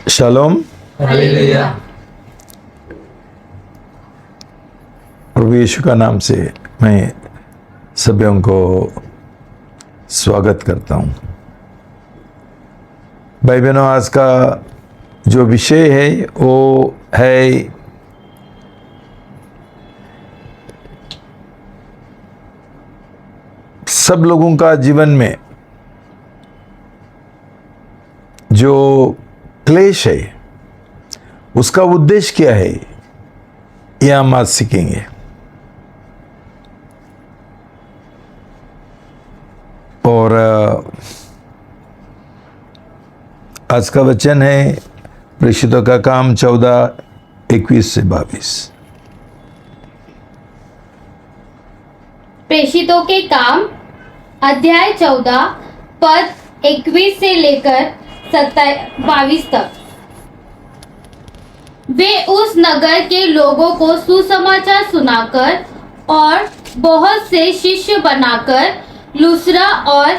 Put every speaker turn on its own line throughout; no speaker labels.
Shalom.
Hallelujah.
प्रभु यीशु का नाम से मैं सभी को स्वागत करता हूँ। भाई बहनों, आज का जो विषय है वो है सब लोगों का जीवन में जो क्लेश है उसका उद्देश्य क्या है, यह हम आज सीखेंगे। और आज का वचन है प्रेषितों का काम 14:21 से 22।
प्रेषितों के काम अध्याय 14 पद 21 से लेकर 22 तक। वे उस नगर के लोगों को सुसमाचार सुनाकर और बहुत से शिष्य बनाकर लुस्रा और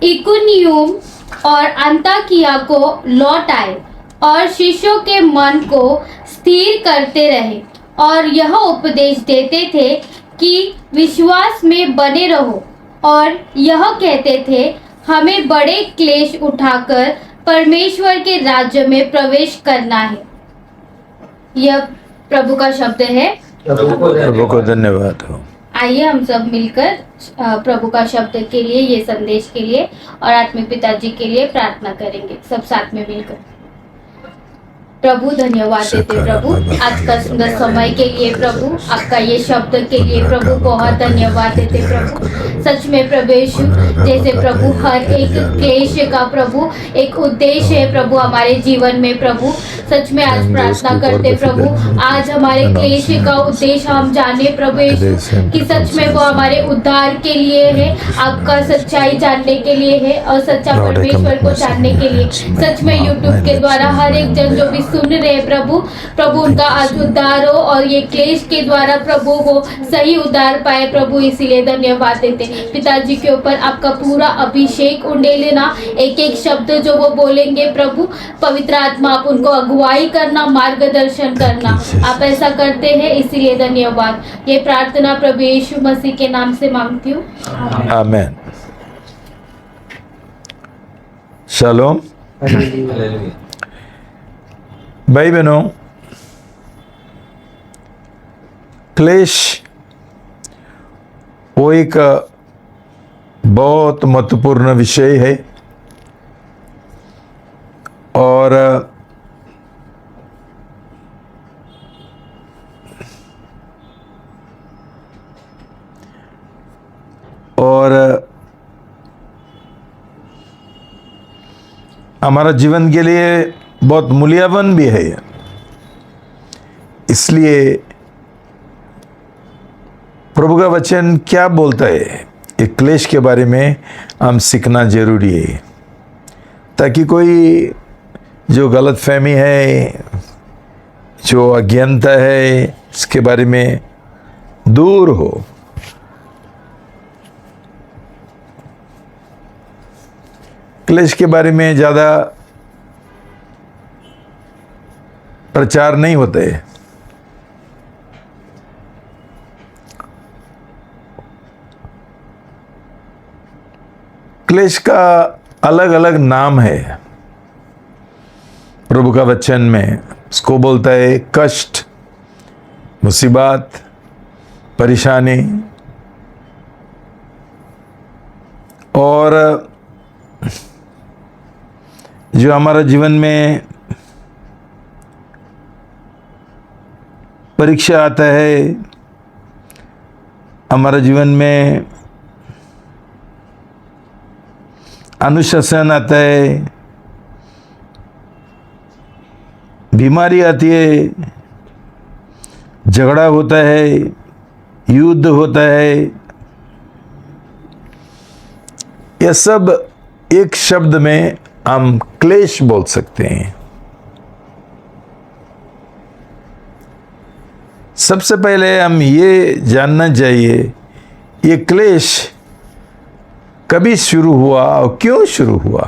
इकुनियुम और अंताकिया को लौट आए और शिष्यों के मन को स्थिर करते रहे और यह उपदेश देते थे कि विश्वास में बने रहो, और यह कहते थे हमें बड़े क्लेश उठाकर परमेश्वर के राज्य में प्रवेश करना है। यह प्रभु का शब्द है।
प्रभु को धन्यवाद हो।
आइए हम सब मिलकर प्रभु का शब्द के लिए, ये संदेश के लिए और आत्मिक पिताजी के लिए प्रार्थना करेंगे, सब साथ में मिलकर। प्रभु धन्यवाद देते प्रभु आज का सुंदर समय के लिए, प्रभु आपका ये शब्द के लिए प्रभु बहुत धन्यवाद देते प्रभु। सच में प्रभु यीशु, जैसे प्रभु हर एक क्लेश का प्रभु एक उद्देश्य है प्रभु हमारे जीवन में प्रभु। सच में आज प्रार्थना करते प्रभु, आज हमारे क्लेश का उद्देश्य हम जाने प्रभु यीशु कि सच में वो हमारे उद्धार के लिए है, आपका सच्चाई जानने के लिए है और सच्चा परमेश्वर को जानने के लिए। सच में यूट्यूब के द्वारा हर एक जन जो भी सुन रहे प्रभु, प्रभु उनका आज उद्धार हो और ये क्लेश के द्वारा प्रभु वो सही उद्धार पाए प्रभु, इसीलिए धन्यवाद देते। पिताजी के ऊपर आपका पूरा अभिषेक उंडे लेना, एक एक शब्द जो वो बोलेंगे प्रभु, पवित्र आत्मा आप उनको अगुवाई करना, मार्गदर्शन करना, आप ऐसा करते हैं इसीलिए धन्यवाद। ये प्रार्थना प्रभु यीशु मसीह के नाम से मांगती हूँ,
आमीन। शालोम। भाई बहनों, क्लेश वो एक बहुत महत्वपूर्ण विषय है और हमारा जीवन के लिए बहुत मूल्यवान भी है। इसलिए प्रभु का वचन क्या बोलता है, ये क्लेश के बारे में हम सीखना जरूरी है, ताकि कोई जो गलतफहमी है, जो अज्ञानता है, इसके बारे में दूर हो। क्लेश के बारे में ज़्यादा प्रचार नहीं होते। क्लेश का अलग अलग नाम है प्रभु का वचन में। उसको बोलता है कष्ट, मुसीबत, परेशानी। और जो हमारा जीवन में परीक्षा आता है, हमारा जीवन में अनुशासन आता है, बीमारी आती है, झगड़ा होता है, युद्ध होता है, यह सब एक शब्द में हम क्लेश बोल सकते हैं। सबसे पहले हम ये जानना चाहिए ये क्लेश कभी शुरू हुआ और क्यों शुरू हुआ।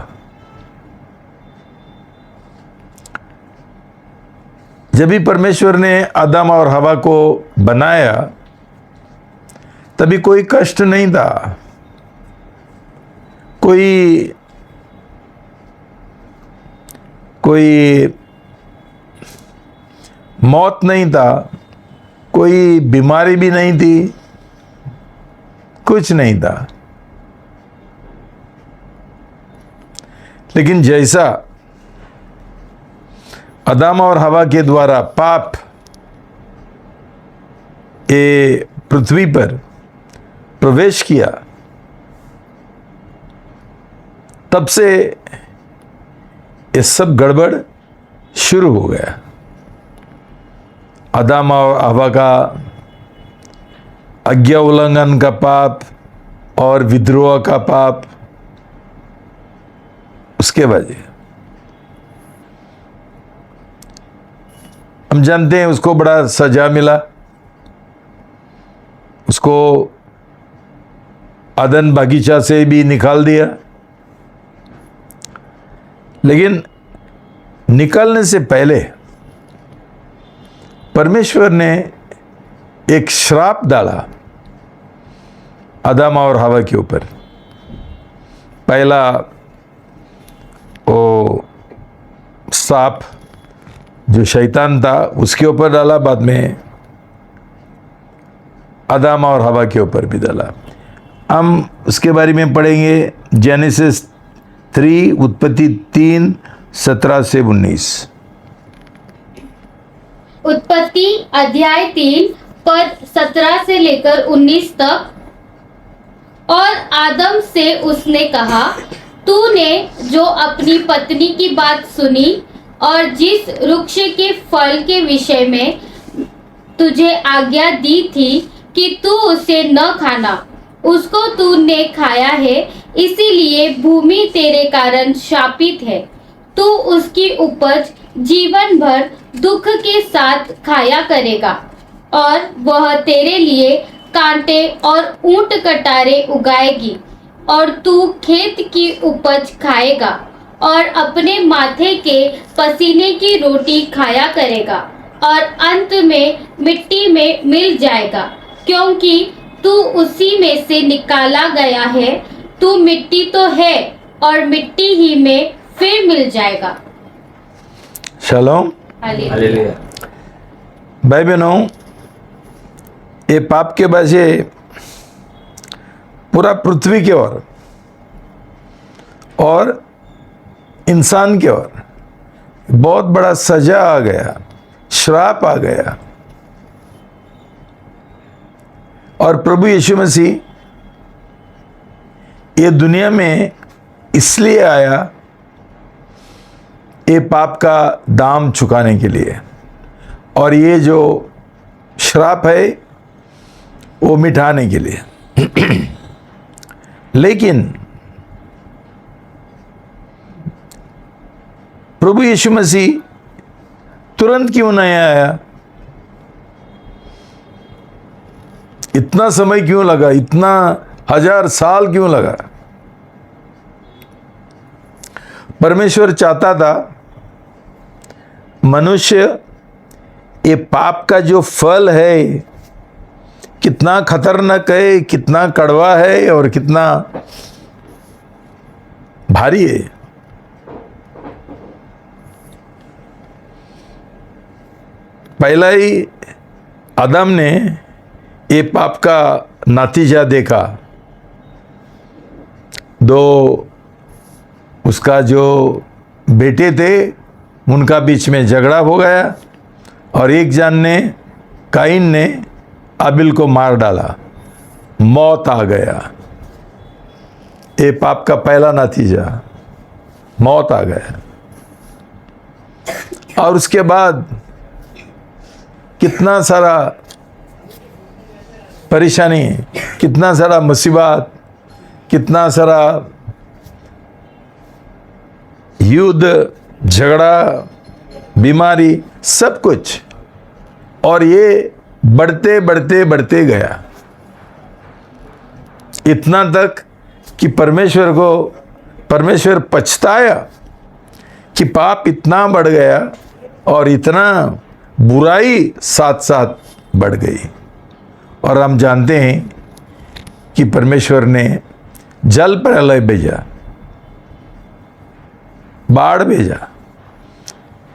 जब भी परमेश्वर ने आदम और हवा को बनाया तभी कोई कष्ट नहीं था, कोई मौत नहीं था, कोई बीमारी भी नहीं थी, कुछ नहीं था। लेकिन जैसा आदम और हवा के द्वारा पाप ये पृथ्वी पर प्रवेश किया, तब से ये सब गड़बड़ शुरू हो गया। आदम और हवा का आज्ञा उल्लंघन का पाप और विद्रोह का पाप, उसके वजह हम जानते हैं उसको बड़ा सजा मिला। उसको अदन बगीचा से भी निकाल दिया। लेकिन निकालने से पहले परमेश्वर ने एक श्राप डाला आदम और हवा के ऊपर। पहला वो सांप जो शैतान था उसके ऊपर डाला, बाद में आदम और हवा के ऊपर भी डाला। हम उसके बारे में पढ़ेंगे जेनेसिस 3 उत्पत्ति 3 17 से 19।
उत्पत्ति अध्याय 3 पद 17 से लेकर 19 तक। और आदम से उसने कहा, तूने जो अपनी पत्नी की बात सुनी और जिस वृक्ष के फल के विषय में तुझे आज्ञा दी थी कि तू उसे न खाना, उसको तूने खाया है, इसीलिए भूमि तेरे कारण शापित है। तू उसकी उपज जीवन भर दुख के साथ खाया करेगा और वह तेरे लिए कांटे और ऊंट कटारे उगाएगी, और तू खेत की उपज खाएगा और अपने माथे के पसीने की रोटी खाया करेगा और अंत में मिट्टी में मिल जाएगा, क्योंकि तू उसी में से निकाला गया है। तू मिट्टी तो है और मिट्टी ही में फिर मिल जाएगा।
शालोम।
हालेलुया।
भाई बहनों, ये पाप के वजह पूरा पृथ्वी के और इंसान के ओर बहुत बड़ा सजा आ गया, श्राप आ गया। और प्रभु यीशु मसीह ये दुनिया में इसलिए आया, ये पाप का दाम चुकाने के लिए, और ये जो श्राप है वो मिटाने के लिए। लेकिन प्रभु यीशु मसीह तुरंत क्यों नहीं आया? इतना समय क्यों लगा? इतना 1000 साल क्यों लगा? परमेश्वर चाहता था मनुष्य ये पाप का जो फल है, कितना खतरनाक है, कितना कड़वा है और कितना भारी है। पहला ही आदम ने ये पाप का नतीजा देखा। दो उसका जो बेटे थे उनका बीच में झगड़ा हो गया और एक जन ने, काइन ने आबिल को मार डाला, मौत आ गया। ये पाप का पहला नतीजा, मौत आ गया। और उसके बाद कितना सारा परेशानी, कितना सारा मुसीबत, कितना सारा युद्ध, झगड़ा, बीमारी, सब कुछ। और ये बढ़ते बढ़ते बढ़ते गया, इतना तक कि परमेश्वर पछताया कि पाप इतना बढ़ गया और इतना बुराई साथ साथ बढ़ गई। और हम जानते हैं कि परमेश्वर ने जल प्रलय भेजा, बाढ़ भेजा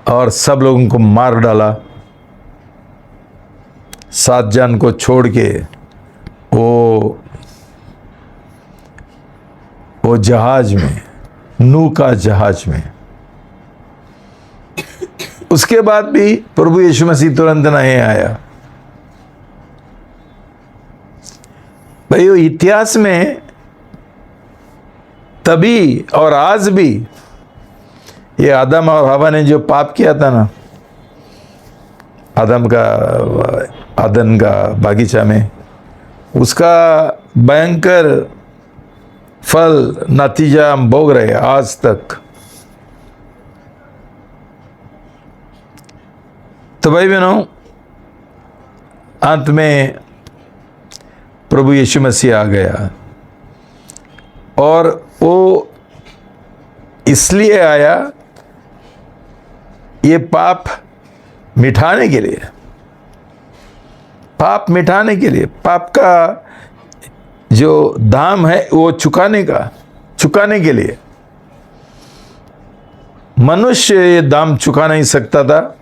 और सब लोगों को मार डाला। 7 जन को छोड़ के वो जहाज में, नूह का जहाज में। उसके बाद भी प्रभु यीशु मसीह तुरंत नहीं आया। भाई, इतिहास में तभी और आज भी ये आदम और हवा ने जो पाप किया था ना, आदन का बागीचा में, उसका भयंकर फल, नतीजा हम भोग रहे आज तक। तो भाई बहनों, अंत में प्रभु यीशु मसीह आ गया और वो इसलिए आया, ये पाप मिटाने के लिए, पाप मिटाने के लिए, पाप का जो दाम है वो चुकाने के लिए। मनुष्य ये दाम चुका नहीं सकता था,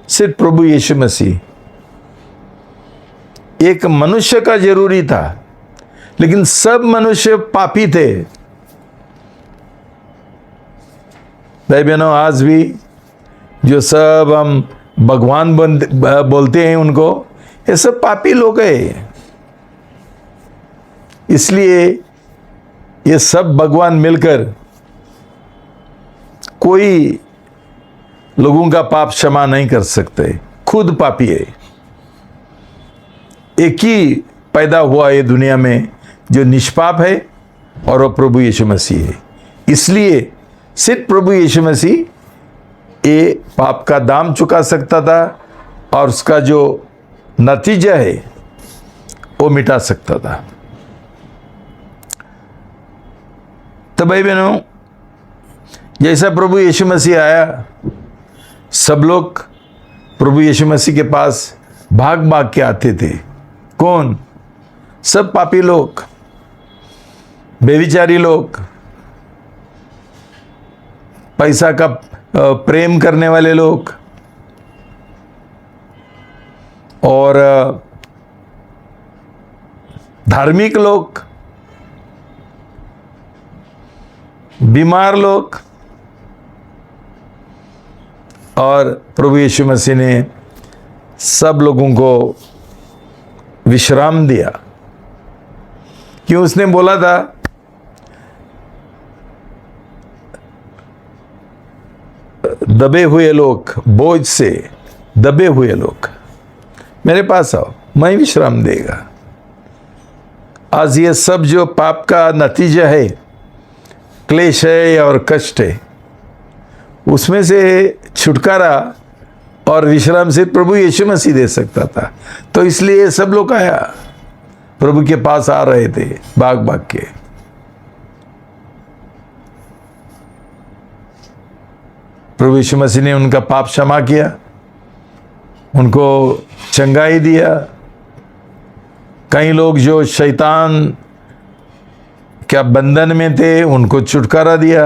सिर्फ प्रभु यीशु मसीह। एक मनुष्य का जरूरी था, लेकिन सब मनुष्य पापी थे। भाई बहनों, आज भी जो सब हम भगवान बोलते हैं उनको, ये सब पापी लोग हैं। इसलिए ये सब भगवान मिलकर कोई लोगों का पाप क्षमा नहीं कर सकते, खुद पापी है। एक ही पैदा हुआ ये दुनिया में जो निष्पाप है, और वो प्रभु यीशु मसीह है। इसलिए सिर्फ प्रभु यीशु मसीह ये पाप का दाम चुका सकता था और उसका जो नतीजा है वो मिटा सकता था। तो भाई बहनों, जैसा प्रभु यीशु मसीह आया, सब लोग प्रभु यीशु मसीह के पास भाग भाग के आते थे। कौन? सब पापी लोग, बेविचारी लोग, पैसा का प्रेम करने वाले लोग, और धार्मिक लोग, बीमार लोग। और प्रभु यीशु मसीह ने सब लोगों को विश्राम दिया। क्यों? उसने बोला था, दबे हुए लोग, बोझ से दबे हुए लोग मेरे पास आओ, मैं विश्राम देगा। आज ये सब जो पाप का नतीजा है, क्लेश है और कष्ट है, उसमें से छुटकारा और विश्राम से प्रभु यीशु मसीह दे सकता था। तो इसलिए सब लोग आया, प्रभु के पास आ रहे थे भाग भाग के। प्रभु यीशु मसीह ने उनका पाप क्षमा किया, उनको चंगाई दिया। कई लोग जो शैतान क्या बंधन में थे, उनको छुटकारा दिया।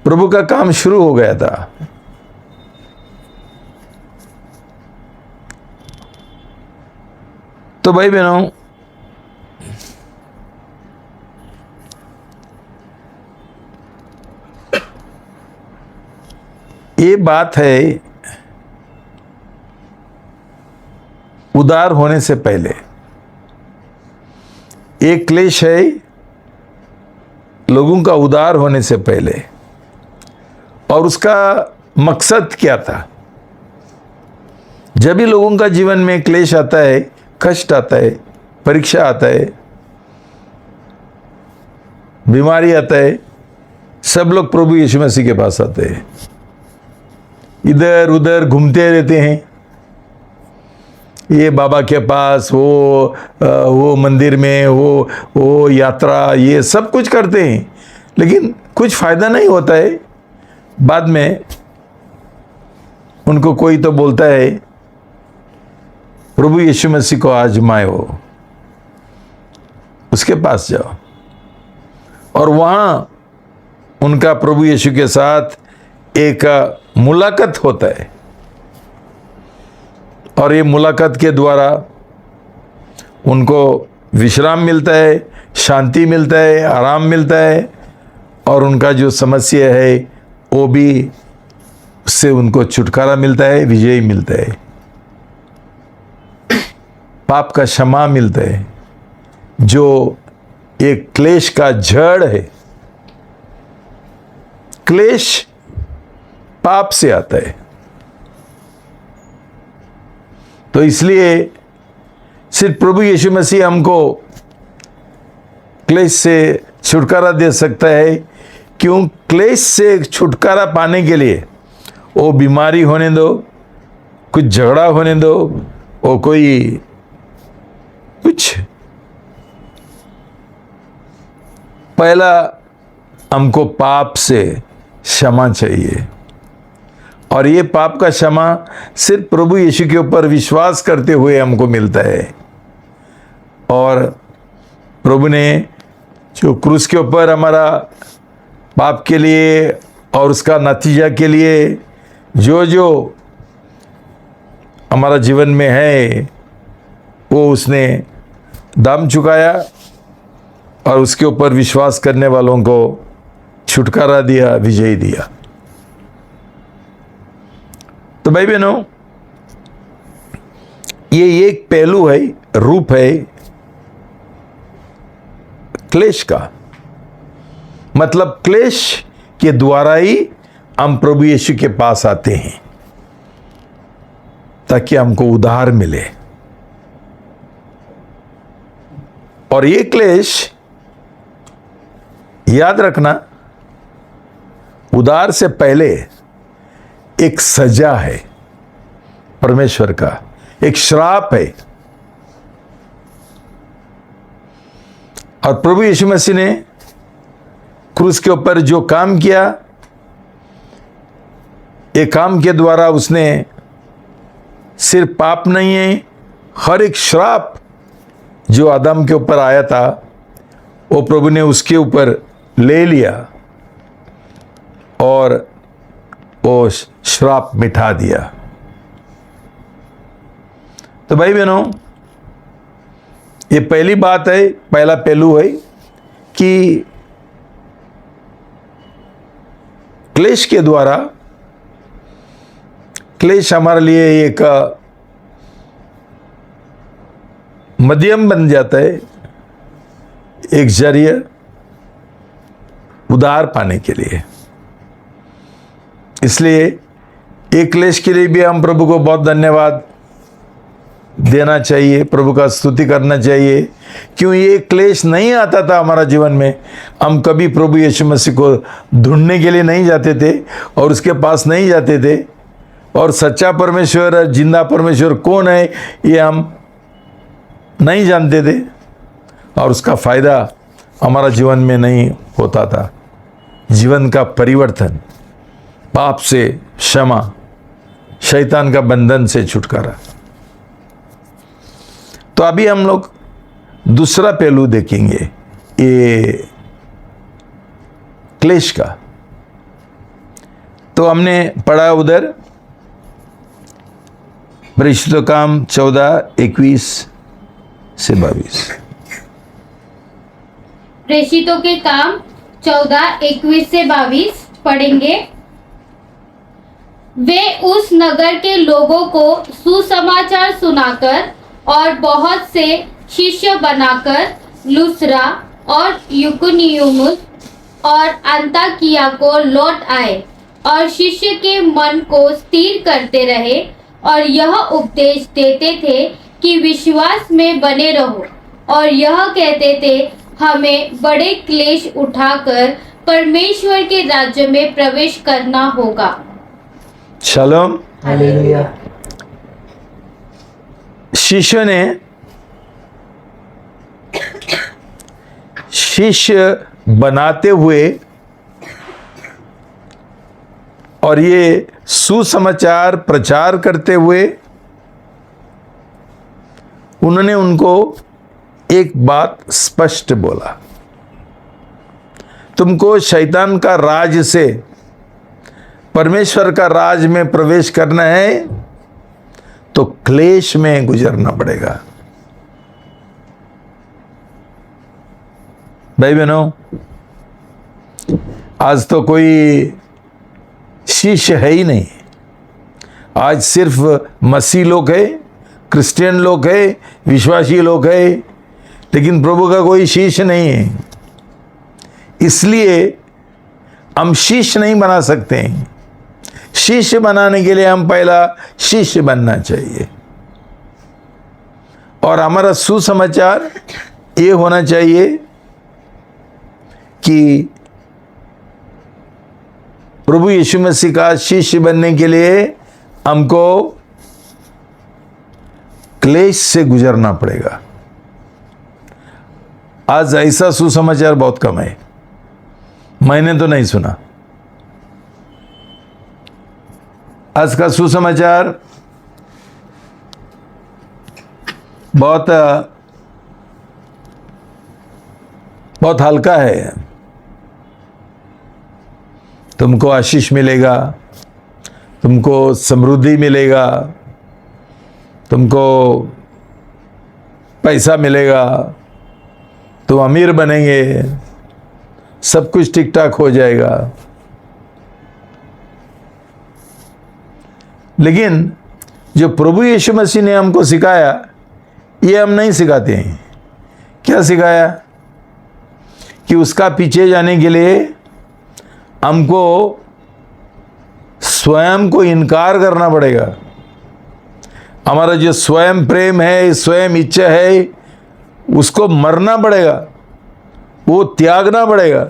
प्रभु का काम शुरू हो गया था। तो भाई बहनों, ये बात है उदार होने से पहले। एक क्लेश है लोगों का उदार होने से पहले, और उसका मकसद क्या था? जब भी लोगों का जीवन में क्लेश आता है, कष्ट आता है, परीक्षा आता है, बीमारी आता है, सब लोग प्रभु यीशु मसीह के पास आते हैं। इधर उधर घूमते रहते हैं, ये बाबा के पास, वो मंदिर में, वो यात्रा, ये सब कुछ करते हैं, लेकिन कुछ फायदा नहीं होता है। बाद में उनको कोई तो बोलता है प्रभु यीशु मसीह को आजमाओ, उसके पास जाओ, और वहां उनका प्रभु यीशु के साथ एक मुलाकात होता है, और ये मुलाकात के द्वारा उनको विश्राम मिलता है, शांति मिलता है, आराम मिलता है, और उनका जो समस्या है वो भी, उससे उनको छुटकारा मिलता है, विजय मिलता है, पाप का क्षमा मिलता है, जो एक क्लेश का जड़ है। क्लेश पाप से आता है, तो इसलिए सिर्फ प्रभु यीशु मसीह हमको क्लेश से छुटकारा दे सकता है। क्यों? क्लेश से छुटकारा पाने के लिए वो बीमारी होने दो, कुछ झगड़ा होने दो, वो कोई कुछ, पहला हमको पाप से क्षमा चाहिए, और ये पाप का क्षमा सिर्फ प्रभु यीशु के ऊपर विश्वास करते हुए हमको मिलता है। और प्रभु ने जो क्रूस के ऊपर हमारा पाप के लिए और उसका नतीजा के लिए जो जो हमारा जीवन में है, वो उसने दाम चुकाया, और उसके ऊपर विश्वास करने वालों को छुटकारा दिया, विजय दिया। तो भाई बहनों, ये एक पहलू है, रूप है क्लेश का। मतलब क्लेश के द्वारा ही हम प्रभु यीशु के पास आते हैं, ताकि हमको उद्धार मिले। और ये क्लेश, याद रखना, उद्धार से पहले एक सजा है परमेश्वर का, एक श्राप है। और प्रभु यीशु मसीह ने क्रूस के ऊपर जो काम किया, एक काम के द्वारा उसने सिर्फ पाप नहीं है, हर एक श्राप जो आदम के ऊपर आया था, वो प्रभु ने उसके ऊपर ले लिया और वो श्राप मिटा दिया। तो भाई बहनों, ये पहली बात है, पहला पहलू है कि क्लेश के द्वारा, क्लेश हमारे लिए एक मध्यम बन जाता है, एक जरिया उद्धार पाने के लिए। इसलिए एक क्लेश के लिए भी हम प्रभु को बहुत धन्यवाद देना चाहिए, प्रभु का स्तुति करना चाहिए। क्यों ये क्लेश नहीं आता था हमारा जीवन में, हम कभी प्रभु यीशु मसीह को ढूंढने के लिए नहीं जाते थे और उसके पास नहीं जाते थे, और सच्चा परमेश्वर, जिंदा परमेश्वर कौन है ये हम नहीं जानते थे, और उसका फायदा हमारा जीवन में नहीं होता था। जीवन का परिवर्तन, पाप से क्षमा, शैतान का बंधन से छुटकारा। तो अभी हम लोग दूसरा पहलू देखेंगे ये क्लेश का। तो हमने पढ़ा उधर प्रेषितों काम 14:21 से 22।
प्रेषितों के काम 14:21 से 22 पढ़ेंगे। वे उस नगर के लोगों को सुसमाचार सुनाकर और बहुत से शिष्य बनाकर लुस्रा और युकुनियुम और अंताकिया को लौट आए, और शिष्य के मन को स्थिर करते रहे, और यह उपदेश देते थे कि विश्वास में बने रहो, और यह कहते थे हमें बड़े क्लेश उठाकर परमेश्वर के राज्य में प्रवेश करना होगा।
शालोम।
हालेलुया।
शिष्य ने, शिष्य बनाते हुए और ये सुसमाचार प्रचार करते हुए उन्होंने उनको एक बात स्पष्ट बोला, तुमको शैतान का राज से परमेश्वर का राज में प्रवेश करना है तो क्लेश में गुजरना पड़ेगा। भाई बहनों, आज तो कोई शिष्य है ही नहीं। आज सिर्फ मसीह लोग है, क्रिश्चियन लोग है, विश्वासी लोग है, लेकिन प्रभु का कोई शिष्य नहीं है। इसलिए हम शिष्य नहीं बना सकते हैं। शिष्य बनाने के लिए हम पहला शिष्य बनना चाहिए, और हमारा सुसमाचार ये होना चाहिए कि प्रभु यीशु मसीह का शिष्य बनने के लिए हमको क्लेश से गुजरना पड़ेगा। आज ऐसा सुसमाचार बहुत कम है, मैंने तो नहीं सुना। आज का सुसमाचार बहुत हल्का है। तुमको आशीष मिलेगा, तुमको समृद्धि मिलेगा, तुमको पैसा मिलेगा, तुम अमीर बनेंगे, सब कुछ ठीक ठाक हो जाएगा। लेकिन जो प्रभु यीशु मसीह ने हमको सिखाया, ये हम नहीं सिखाते हैं। क्या सिखाया? कि उसका पीछे जाने के लिए हमको स्वयं को इनकार करना पड़ेगा। हमारा जो स्वयं प्रेम है, स्वयं इच्छा है, उसको मरना पड़ेगा, वो त्यागना पड़ेगा,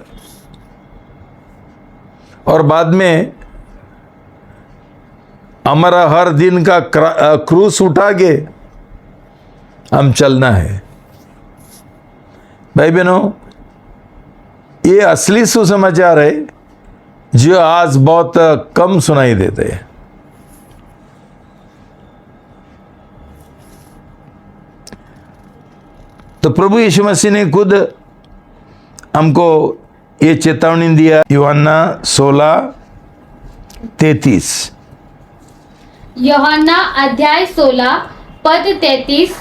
और बाद में हमारा हर दिन का क्रूस उठा के हम चलना है। भाई बहनों, ये असली सुसमाचार है जो आज बहुत कम सुनाई देते हैं। तो प्रभु यीशु मसीह ने खुद हमको ये चेतावनी दिया। यूहन्ना 16:33।
यूहन्ना अध्याय 16 पद 33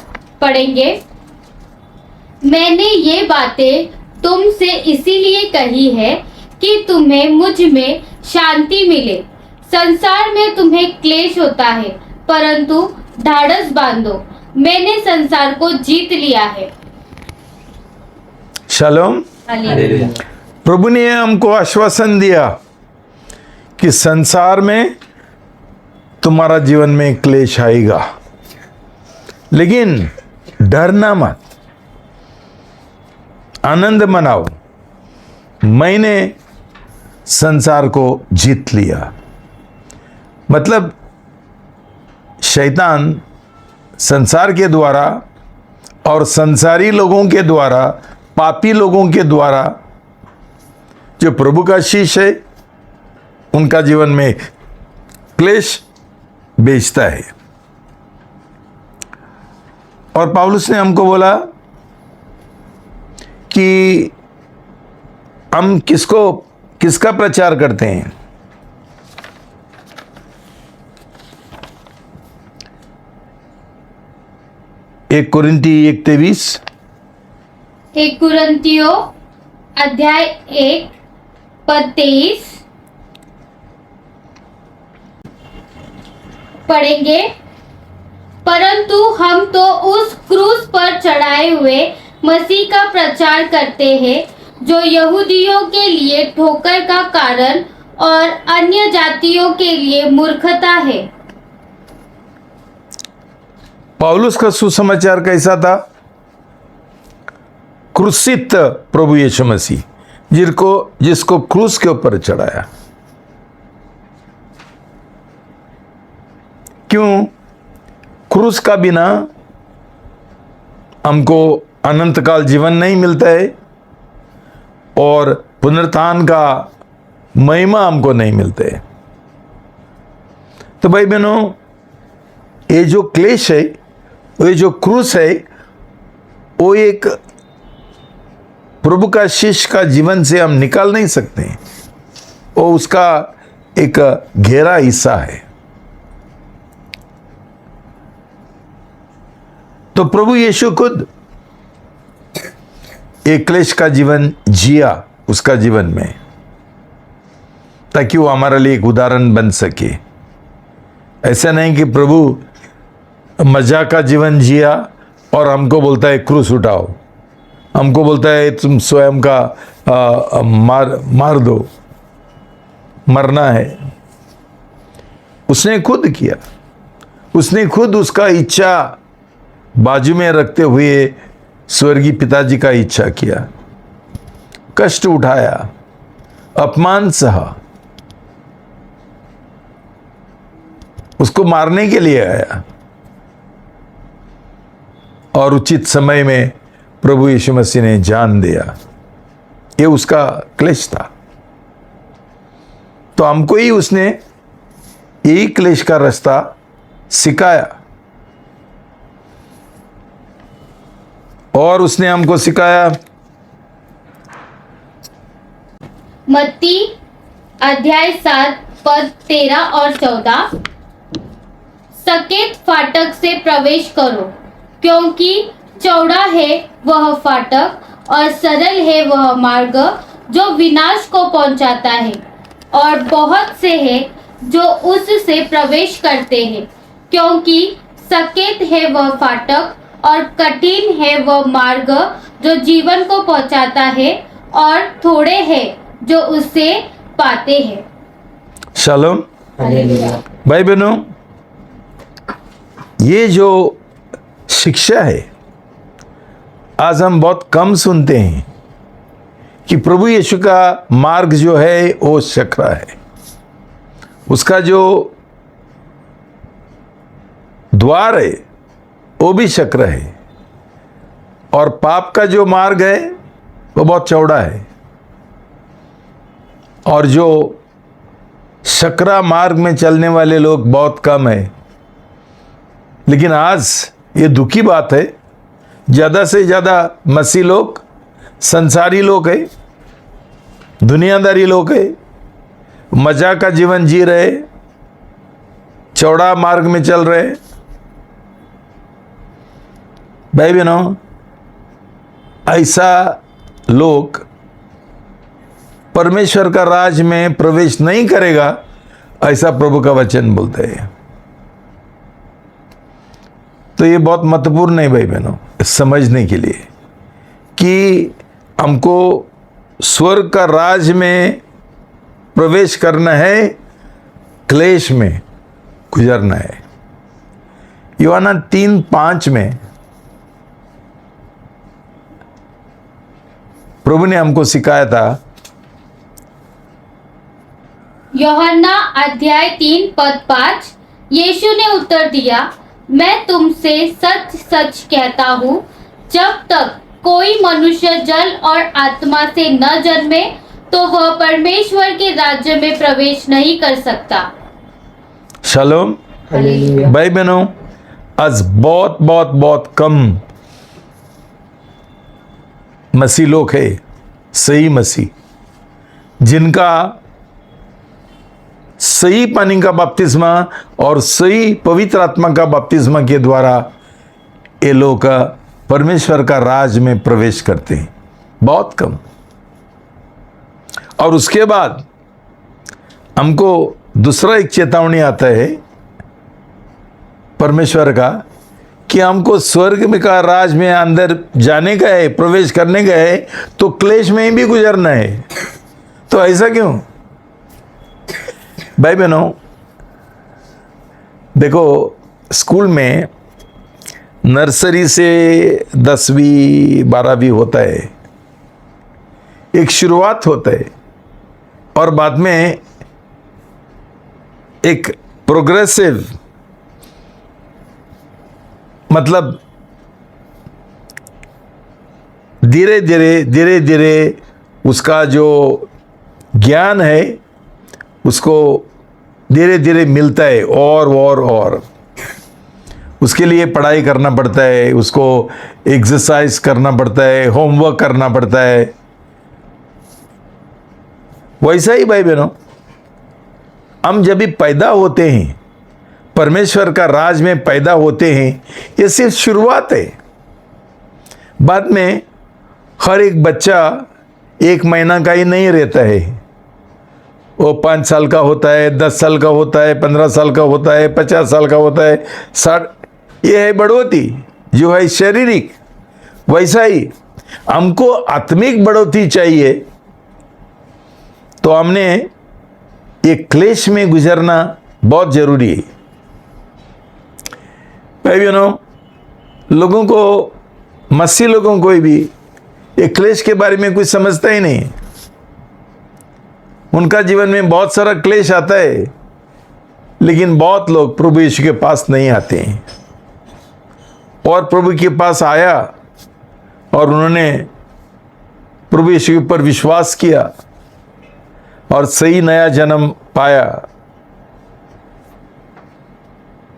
पढ़ेंगे। मैंने ये बातें तुमसे इसीलिए कही है कि तुम्हें मुझ में शांति मिले। संसार में तुम्हें क्लेश होता है, परंतु ढाढ़स बांधो, मैंने संसार को जीत लिया है।
शालोम। प्रभु ने हमको आश्वासन दिया कि संसार में तुम्हारा जीवन में क्लेश आएगा, लेकिन डरना मत, आनंद मनाओ, मैंने संसार को जीत लिया। मतलब शैतान संसार के द्वारा और संसारी लोगों के द्वारा, पापी लोगों के द्वारा, जो प्रभु का शिष्य है उनका जीवन में क्लेश बेचता है। और पौलुस ने हमको बोला कि हम किसका प्रचार करते हैं। 1 कुरिन्ती 1:23।
1 कुरिन्थियों अध्याय 1 पद 23 पढ़ेंगे। परंतु हम तो उस क्रूस पर चढ़ाए हुए मसीह का प्रचार करते हैं, जो यहूदियों के लिए ठोकर का कारण और अन्य जातियों के लिए मूर्खता है।
पौलुस का सुसमाचार कैसा था? क्रूसित प्रभु यीशु मसीह, जिसको क्रूस के ऊपर चढ़ाया। क्यों? क्रूस का बिना हमको अनंत काल जीवन नहीं मिलता है, और पुनरुत्थान का महिमा हमको नहीं मिलता है। तो भाई बहनों, ये जो क्लेश है, ये जो क्रूस है, वो एक प्रभु का शिष्य का जीवन से हम निकाल नहीं सकते। वो उसका एक गहरा हिस्सा है। तो प्रभु यीशु खुद एक क्लेश का जीवन जिया उसका जीवन में, ताकि वो हमारे लिए एक उदाहरण बन सके। ऐसा नहीं कि प्रभु मजा का जीवन जिया और हमको बोलता है क्रूस उठाओ, हमको बोलता है तुम स्वयं का मार दो, मरना है। उसने खुद किया, उसने खुद उसका इच्छा बाजू में रखते हुए स्वर्गीय पिताजी का इच्छा किया, कष्ट उठाया, अपमान सहा, उसको मारने के लिए आया। और उचित समय में प्रभु यीशु मसीह ने जान दिया। ये उसका क्लेश था। तो हमको ही उसने यही क्लेश का रास्ता सिखाया, और उसने हमको सिखाया।
मत्ती अध्याय 7 पद 13 और 14। सकेत फाटक से प्रवेश करो, क्योंकि चौड़ा है वह फाटक और सरल है वह मार्ग जो विनाश को पहुंचाता है, और बहुत से हैं जो उससे प्रवेश करते हैं। क्योंकि सकेत है वह फाटक और कठिन है वह मार्ग जो जीवन को पहुंचाता है, और थोड़े हैं जो उससे पाते हैं।
शालोम।
हालेलुया।
भाई बहनों, ये जो शिक्षा है आज हम बहुत कम सुनते हैं कि प्रभु यीशु का मार्ग जो है वो सकरा है, उसका जो द्वार है वो भी सकरा है, और पाप का जो मार्ग है वो बहुत चौड़ा है। और जो सकरा मार्ग में चलने वाले लोग बहुत कम है। लेकिन आज ये दुखी बात है, ज़्यादा से ज़्यादा मसीह लोग, संसारी लोग है, दुनियादारी लोग है, मजा का जीवन जी रहे, चौड़ा मार्ग में चल रहे। भाई बहनों, ऐसा लोग परमेश्वर का राज में प्रवेश नहीं करेगा, ऐसा प्रभु का वचन बोलते हैं। तो ये बहुत महत्वपूर्ण है भाई बहनों समझने के लिए कि हमको स्वर्ग का राज में प्रवेश करना है, क्लेश में गुजरना है। यूहन्ना 3:5 में प्रभु ने हमको सिखाया था।
यूहन्ना अध्याय 3 पद 5। यीशु ने उत्तर दिया, मैं तुमसे सच सच कहता हूँ, जब तक कोई मनुष्य जल और आत्मा से न जन्मे तो वह परमेश्वर के राज्य में प्रवेश नहीं कर सकता।
शालोम। भाई बहनों, आज बहुत बहुत बहुत कम मसीह लोग है, सही मसीह, जिनका सही पानी का बपतिस्मा और सही पवित्र आत्मा का बपतिस्मा के द्वारा ये लोग परमेश्वर का राज में प्रवेश करते हैं, बहुत कम। और उसके बाद हमको दूसरा एक चेतावनी आता है परमेश्वर का कि हमको स्वर्ग में का राज में अंदर जाने का है, प्रवेश करने का है, तो क्लेश में ही भी गुजरना है। तो ऐसा क्यों? भाई बहनों देखो, स्कूल में नर्सरी से 10वीं 12वीं होता है, एक शुरुआत होता है, और बाद में एक प्रोग्रेसिव, मतलब धीरे धीरे उसका जो ज्ञान है उसको धीरे धीरे मिलता है और उसके लिए पढ़ाई करना पड़ता है, उसको एक्सरसाइज करना पड़ता है, होमवर्क करना पड़ता है। वैसा ही भाई बहनों, हम जब भी पैदा होते हैं, परमेश्वर का राज में पैदा होते हैं, ये सिर्फ शुरुआत है। बाद में हर एक बच्चा 1 महीना का ही नहीं रहता है, वो 5 साल का होता है, 10 साल का होता है, 15 साल का होता है, 50 साल का होता है, 60। ये है बढ़ोतरी जो है शारीरिक। वैसा ही हमको आत्मिक बढ़ोतरी चाहिए, तो हमने एक क्लेश में गुजरना बहुत जरूरी है। भाई बहनों, लोगों को, मसीह लोगों को भी एक क्लेश के बारे में कुछ समझता ही नहीं। उनका जीवन में बहुत सारा क्लेश आता है, लेकिन बहुत लोग प्रभु यीशु के पास नहीं आते हैं। और प्रभु के पास आया और उन्होंने प्रभु यीशु के ऊपर विश्वास किया और सही नया जन्म पाया।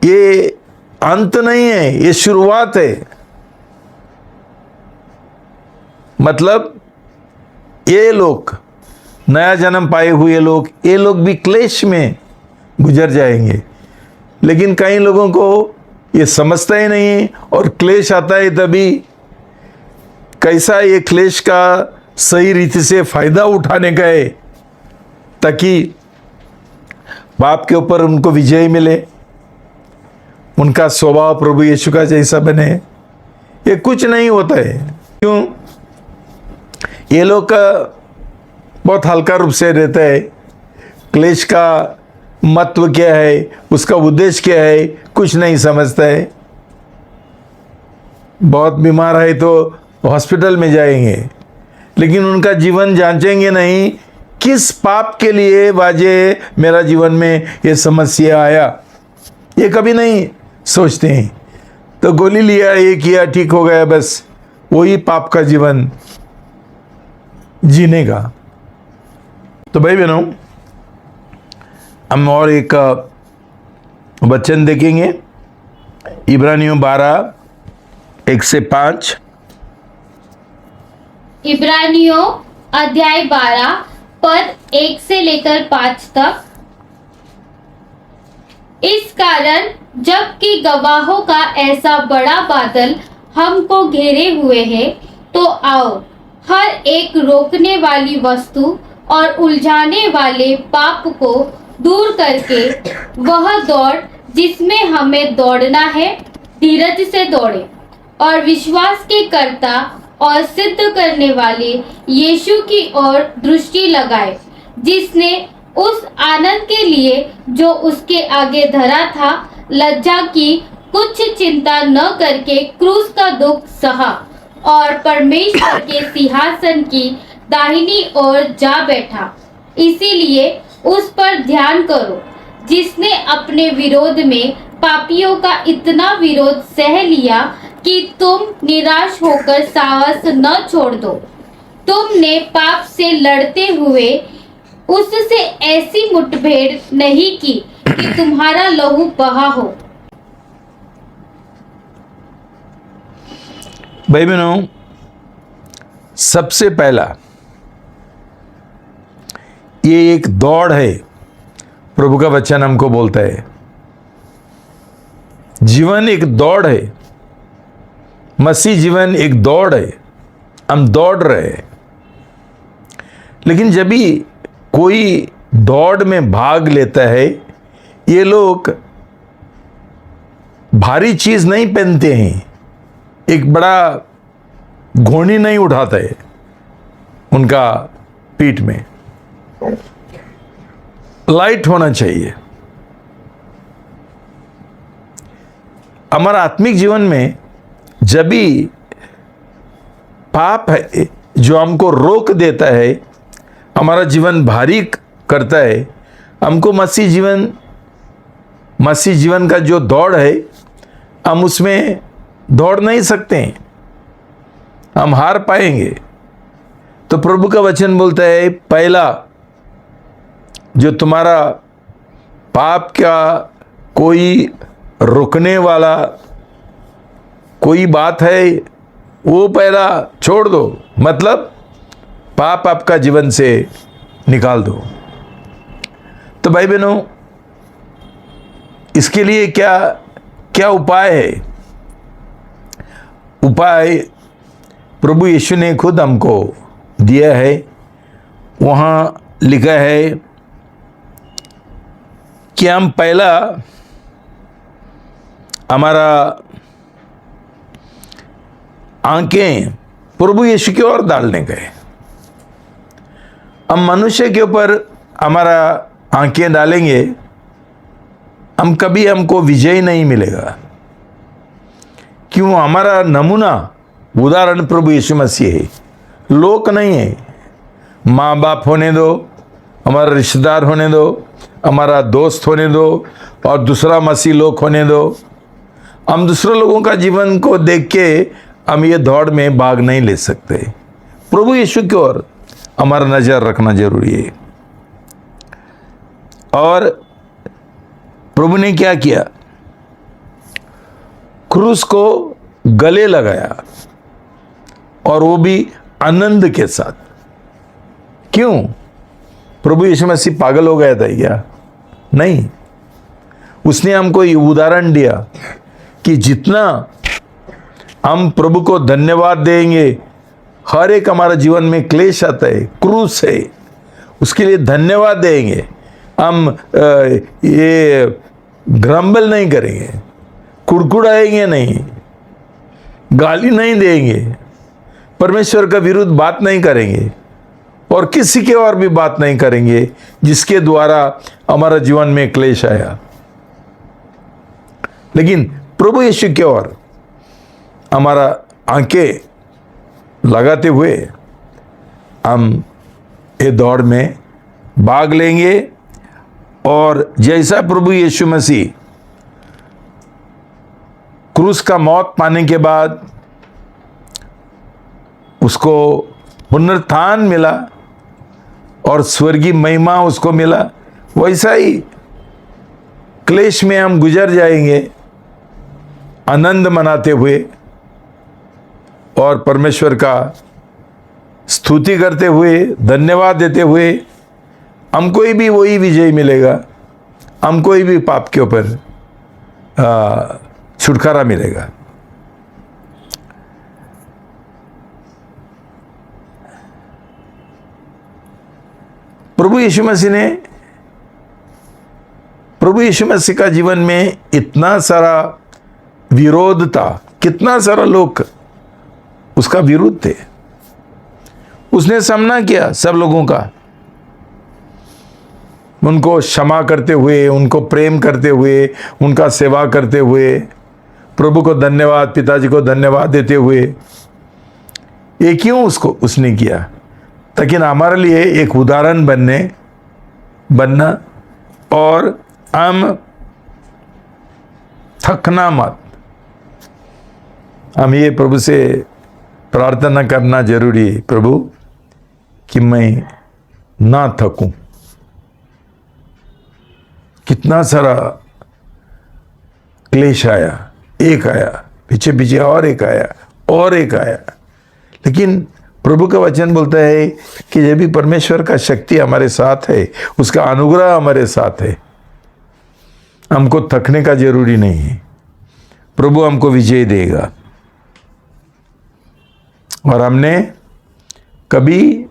ये अंत नहीं है, ये शुरुआत है। मतलब ये लोग, नया जन्म पाए हुए लोग, ये लोग भी क्लेश में गुजर जाएंगे। लेकिन कई लोगों को ये समझता ही नहीं, और क्लेश आता है तभी कैसा ये क्लेश का सही रीति से फायदा उठाने का है, ताकि बाप के ऊपर उनको विजय मिले, उनका स्वभाव प्रभु यीशु का जैसा बने। ये कुछ नहीं होता है। क्यों? ये लोग का बहुत हल्का रूप से रहता है। क्लेश का महत्व क्या है, उसका उद्देश्य क्या है, कुछ नहीं समझता है। बहुत बीमार है तो हॉस्पिटल में जाएंगे, लेकिन उनका जीवन जांचेंगे नहीं, किस पाप के लिए वाजे मेरा जीवन में ये समस्या आया, ये कभी नहीं सोचते हैं। तो गोली लिया, ये किया, ठीक हो गया, बस वही पाप का जीवन जीने का। तो भाई बहनों, हम और एक वचन देखेंगे, इब्रानियों 12:1-5।
इब्रानियों अध्याय 12 पद 1 से लेकर 5 तक। इस कारण जबकि गवाहों का ऐसा बड़ा बादल हमको घेरे हुए है, तो आओ हर एक रोकने वाली वस्तु और उलझाने वाले पाप को दूर करके वह दौड़ जिसमें हमें दौड़ना है, धीरज से दौड़े, और विश्वास के कर्ता और सिद्ध करने वाले यीशु की ओर दृष्टि लगाए, जिसने उस आनंद के लिए जो उसके आगे धरा था, लज्जा की कुछ चिंता न करके क्रूस का दुख सहा और परमेश्वर के सिंहासन की दाहिनी ओर जा बैठा। इसीलिए उस पर ध्यान करो, जिसने अपने विरोध में पापियों का इतना विरोध सह लिया कि तुम निराश होकर साहस न छोड़ दो। तुमने पाप से लड़ते हुए उससे ऐसी मुठभेड़ नहीं की कि तुम्हारा लहू बहा हो।
भाई बहनों, सबसे पहला ये एक दौड़ है। प्रभु का वचन हमको बोलता है जीवन एक दौड़ है, मसीह जीवन एक दौड़ है। हम दौड़ रहे हैं, लेकिन जब भी कोई दौड़ में भाग लेता है, ये लोग भारी चीज नहीं पहनते हैं, एक बड़ा घोड़ी नहीं उठाता है उनका पीठ में। लाइट होना चाहिए। हमारा आत्मिक जीवन में जब भी पाप है जो हमको रोक देता है, हमारा जीवन भारी करता है, हमको मसीह जीवन का जो दौड़ है, हम उसमें दौड़ नहीं सकते हैं, हम हार पाएंगे। तो प्रभु का वचन बोलता है पहला जो तुम्हारा पाप का कोई रुकने वाला कोई बात है वो पहला छोड़ दो, मतलब पाप आपका जीवन से निकाल दो। तो भाई बहनों, इसके लिए क्या क्या उपाय है? उपाय प्रभु यीशु ने खुद हमको दिया है। वहाँ लिखा है कि हम पहला हमारा आंखें प्रभु यीशु की ओर डालने गए। हम मनुष्य के ऊपर हमारा आंखें डालेंगे, हम कभी हमको विजय नहीं मिलेगा। क्यों? हमारा नमूना उदाहरण प्रभु यीशु मसीह है, लोक नहीं है। माँ बाप होने दो, हमारा रिश्तेदार होने दो, हमारा दोस्त होने दो, और दूसरा मसीह लोग होने दो। हम दूसरे लोगों का जीवन को देख के हम ये दौड़ में भाग नहीं ले सकते। प्रभु यीशु की ओर हमारा नजर रखना जरूरी है। और प्रभु ने क्या किया? क्रूस को गले लगाया, और वो भी आनंद के साथ। क्यों? प्रभु यीशु मसीह पागल हो गया था क्या? नहीं, उसने हमको ये उदाहरण दिया कि जितना हम प्रभु को धन्यवाद देंगे, हर एक हमारा जीवन में क्लेश आता है, क्रूस है, उसके लिए धन्यवाद देंगे। हम ये ग्रम्बल नहीं करेंगे, कुड़कुड़ाएंगे नहीं, गाली नहीं देंगे, परमेश्वर का विरुद्ध बात नहीं करेंगे, और किसी के और भी बात नहीं करेंगे जिसके द्वारा हमारा जीवन में क्लेश आया। लेकिन प्रभु यीशु की ओर हमारा आंखें लगाते हुए हम ये दौड़ में भाग लेंगे। और जैसा प्रभु यीशु मसीह क्रूस का मौत पाने के बाद उसको पुनरुत्थान मिला और स्वर्गीय महिमा उसको मिला, वैसा ही क्लेश में हम गुजर जाएंगे, आनंद मनाते हुए और परमेश्वर का स्तुति करते हुए, धन्यवाद देते हुए। हमको भी वही विजय मिलेगा, हमको भी पाप के ऊपर छुटकारा मिलेगा। प्रभु यीशु मसीह का जीवन में इतना सारा विरोध था, कितना सारा लोग उसका विरुद्ध थे। उसने सामना किया सब लोगों का, उनको क्षमा करते हुए, उनको प्रेम करते हुए, उनका सेवा करते हुए, प्रभु को धन्यवाद, पिताजी को धन्यवाद देते हुए। ये क्यों उसने किया? ताकि हमारे लिए एक उदाहरण बनना, और हम थकना मत। हम ये प्रभु से प्रार्थना करना जरूरी है, प्रभु कि मैं ना थकूं। कितना सारा क्लेश आया, एक आया, पीछे पीछे और एक आया, और एक आया। लेकिन प्रभु का वचन बोलता है कि जब भी परमेश्वर का शक्ति हमारे साथ है, उसका अनुग्रह हमारे साथ है, हमको थकने का जरूरी नहीं है। प्रभु हमको विजय देगा। और हमने कभी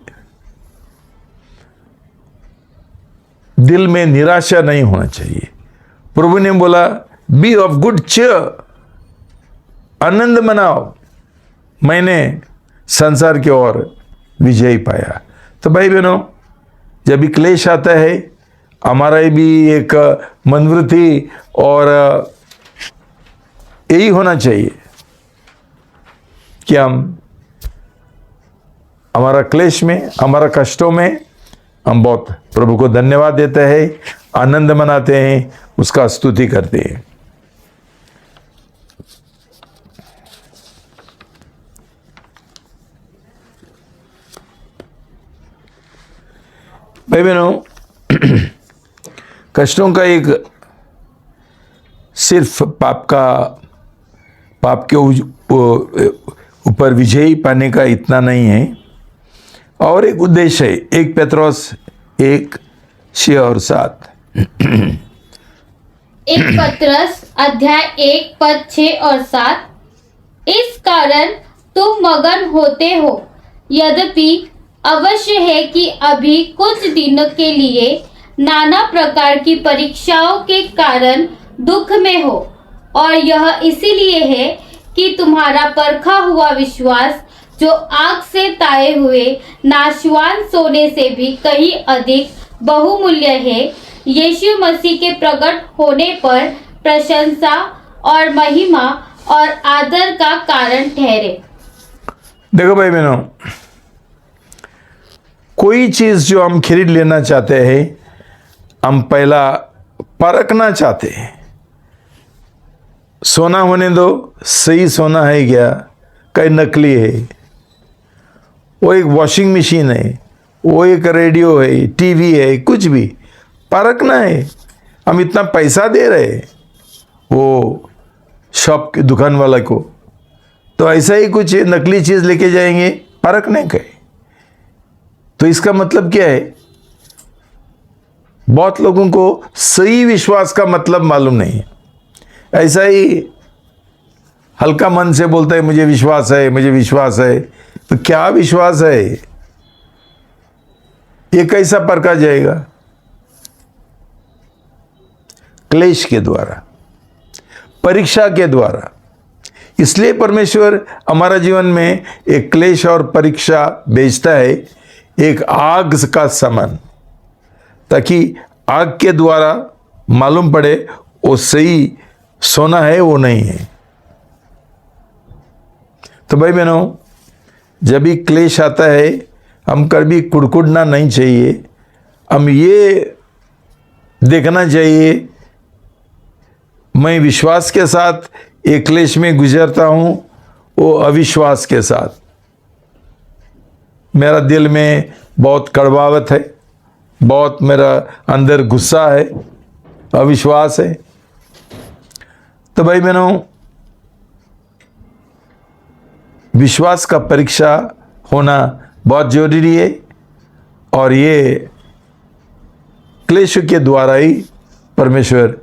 दिल में निराशा नहीं होना चाहिए। प्रभु ने बोला, बी ऑफ गुड चीयर, आनंद मनाओ, मैंने संसार की ओर विजय पाया। तो भाई बहनों, जब भी क्लेश आता है, हमारा भी एक मनोवृत्ति और यही होना चाहिए कि हम हमारा क्लेश में, हमारा कष्टों में हम बहुत प्रभु को धन्यवाद देते हैं, आनंद मनाते हैं, उसका स्तुति करते हैं। भाई बहनों, कष्टों का एक सिर्फ पाप के ऊपर विजयी पाने का इतना नहीं है, और एक उद्देश्य है। 1 पेत्रोस 1:6 और 7।
1 पत्रस अध्याय 1 पद 6 और 7। इस कारण तुम मगन होते हो, यद्यपि अवश्य है कि अभी कुछ दिनों के लिए नाना प्रकार की परीक्षाओं के कारण दुख में हो, और यह इसीलिए है कि तुम्हारा परखा हुआ विश्वास, जो आग से ताए हुए नाशवान सोने से भी कहीं अधिक बहुमूल्य है, यीशु मसीह के प्रकट होने पर प्रशंसा और महिमा और आदर का कारण ठहरे।
देखो भाई बहनों, कोई चीज जो हम खरीद लेना चाहते हैं, हम पहला परखना चाहते हैं। सोना होने दो, सही सोना है क्या, कहीं नकली है। वो एक वॉशिंग मशीन है, वो एक रेडियो है, टीवी है, कुछ भी परखना है। हम इतना पैसा दे रहे हैं वो शॉप के दुकान वाला को, तो ऐसा ही कुछ नकली चीज लेके जाएंगे परखने के। तो इसका मतलब क्या है? बहुत लोगों को सही विश्वास का मतलब मालूम नहीं है। ऐसा ही हल्का मन से बोलता है मुझे विश्वास है, मुझे विश्वास है। तो क्या विश्वास है? ये कैसा परखा जाएगा? क्लेश के द्वारा, परीक्षा के द्वारा। इसलिए परमेश्वर हमारा जीवन में एक क्लेश और परीक्षा भेजता है, एक आग का समान, ताकि आग के द्वारा मालूम पड़े वो सही सोना है वो नहीं है। तो भाई बहनों, जब भी क्लेश आता है, हम कभी कुड़कुड़ना नहीं चाहिए। हम ये देखना चाहिए, मैं विश्वास के साथ एक क्लेश में गुजरता हूं, वो अविश्वास के साथ। मेरा दिल में बहुत कड़वाहट है, बहुत मेरा अंदर गुस्सा है, अविश्वास है। तो भाई बहनों, विश्वास का परीक्षा होना बहुत जरूरी है, और ये क्लेश के द्वारा ही परमेश्वर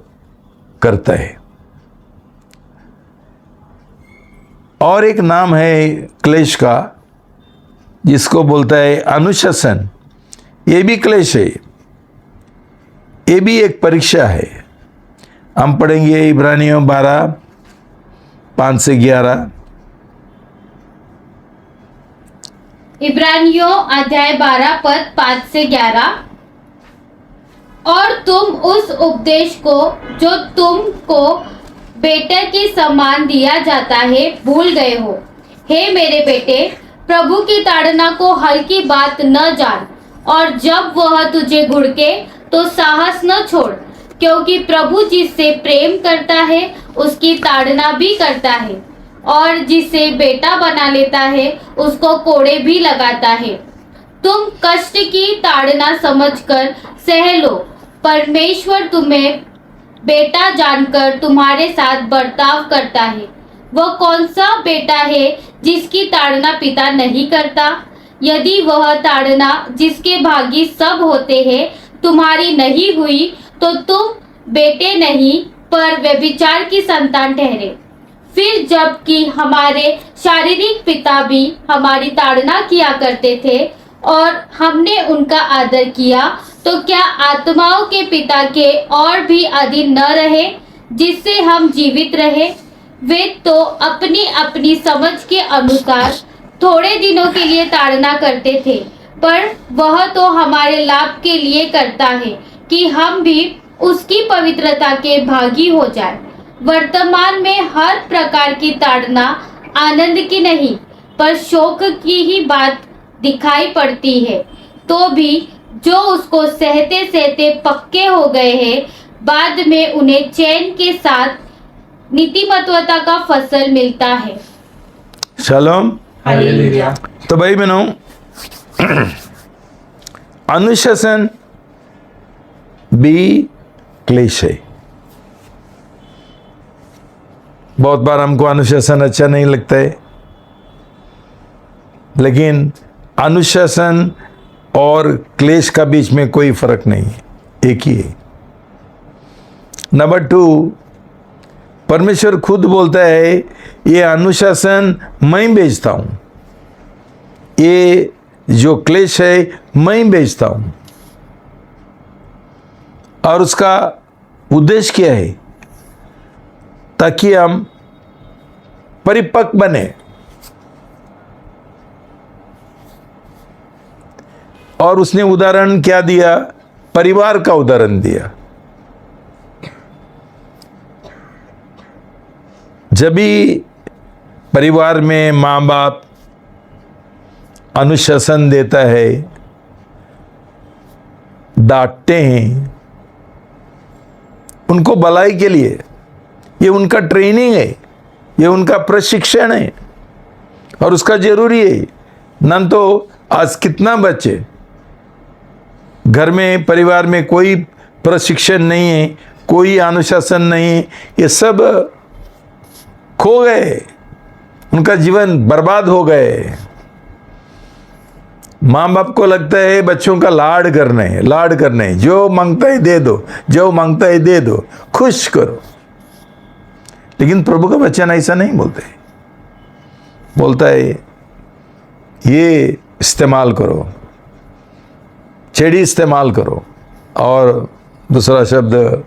करता है। और एक नाम है क्लेश का, जिसको बोलता है अनुशासन। ये भी क्लेश है, ये भी एक परीक्षा है। हम पढ़ेंगे इब्रानियों 12 5 से 11।
इब्रानियों अध्याय 12 पद 5 से 11। और तुम उस उपदेश को जो तुमको बेटे के समान दिया जाता है भूल गए हो। हे मेरे बेटे, प्रभु की ताड़ना को हल्की बात न जान, और जब वह तुझे घुड़के तो साहस न छोड़, क्योंकि प्रभु जिससे प्रेम करता है उसकी ताड़ना भी करता है, और जिसे बेटा बना लेता है उसको कोड़े भी लगाता है। तुम कष्ट की ताड़ना समझकर सह लो। परमेश्वर तुम्हें बेटा जानकर तुम्हारे साथ बर्ताव करता है। वह कौन सा बेटा है जिसकी ताड़ना पिता नहीं करता? यदि वह ताड़ना जिसके भागी सब होते हैं तुम्हारी नहीं हुई, तो तुम बेटे नहीं पर व्यभिचार की संतान ठहरे। फिर जबकि हमारे शारीरिक पिता भी हमारी ताड़ना किया करते थे और हमने उनका आदर किया, तो क्या आत्माओं के पिता के और भी अधीन न रहे, जिससे हम जीवित रहे? वे तो अपनी अपनी समझ के अनुसार थोड़े दिनों के लिए ताड़ना करते थे, पर वह तो हमारे लाभ के लिए करता है कि हम भी उसकी पवित्रता के भागी हो जाए। वर्तमान में हर प्रकार की ताड़ना आनंद की नहीं पर शोक की ही बात दिखाई पड़ती है, तो भी जो उसको सहते सहते पक्के हो गए हैं, बाद में उन्हें चैन के साथ नीतिमत्वता का फसल मिलता है।
शालोम।
हालेलुया।
तो भाई बहनों, अनुशासन भी क्लेश है। बहुत बार हमको अनुशासन अच्छा नहीं लगता है, लेकिन अनुशासन और क्लेश का बीच में कोई फर्क नहीं है, एक ही है। नंबर 2, परमेश्वर खुद बोलता है ये अनुशासन मैं भेजता हूं, ये जो क्लेश है मैं भेजता हूं। और उसका उद्देश्य क्या है? ताकि हम परिपक्व बने। और उसने उदाहरण क्या दिया? परिवार का उदाहरण दिया। जब भी परिवार में माँ बाप अनुशासन देता है, डांटते हैं, उनको भलाई के लिए, ये उनका ट्रेनिंग है, ये उनका प्रशिक्षण है और उसका जरूरी है। न तो आज कितना बच्चे घर में, परिवार में कोई प्रशिक्षण नहीं है, कोई अनुशासन नहीं है, ये सब खो गए, उनका जीवन बर्बाद हो गए। माँ बाप को लगता है बच्चों का लाड करने, जो मांगता है दे दो, जो मांगता है दे दो, खुश करो। लेकिन प्रभु का वचन ऐसा नहीं बोलते, बोलता है ये इस्तेमाल करो, छेड़ी इस्तेमाल करो, और दूसरा शब्द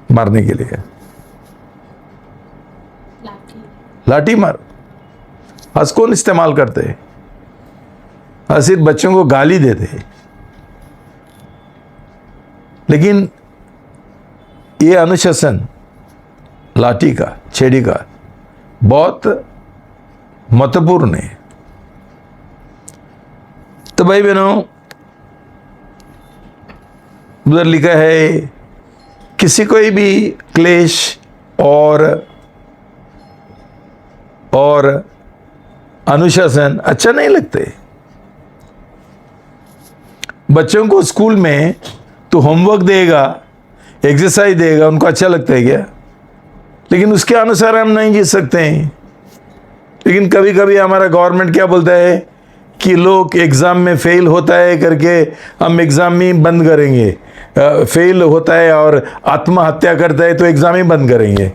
मारने के लिए लाठी मारो। आज कौन इस्तेमाल करते हैं? आज सिर्फ बच्चों को गाली देते हैं। लेकिन ये अनुशासन लाठी का, छेड़ी का बहुत महत्वपूर्ण है। तो भाई बहनों, उधर लिखा है किसी कोई भी क्लेश और अनुशासन अच्छा नहीं लगते। बच्चों को स्कूल में तो होमवर्क देगा, एक्सरसाइज देगा, उनको अच्छा लगता है क्या? लेकिन उसके अनुसार हम नहीं जी सकते हैं। लेकिन कभी कभी हमारा गवर्नमेंट क्या बोलता है कि लोग एग्ज़ाम में फेल होता है करके हम एग्ज़ाम ही बंद करेंगे, फेल होता है और आत्महत्या करता है तो एग्ज़ाम ही बंद करेंगे।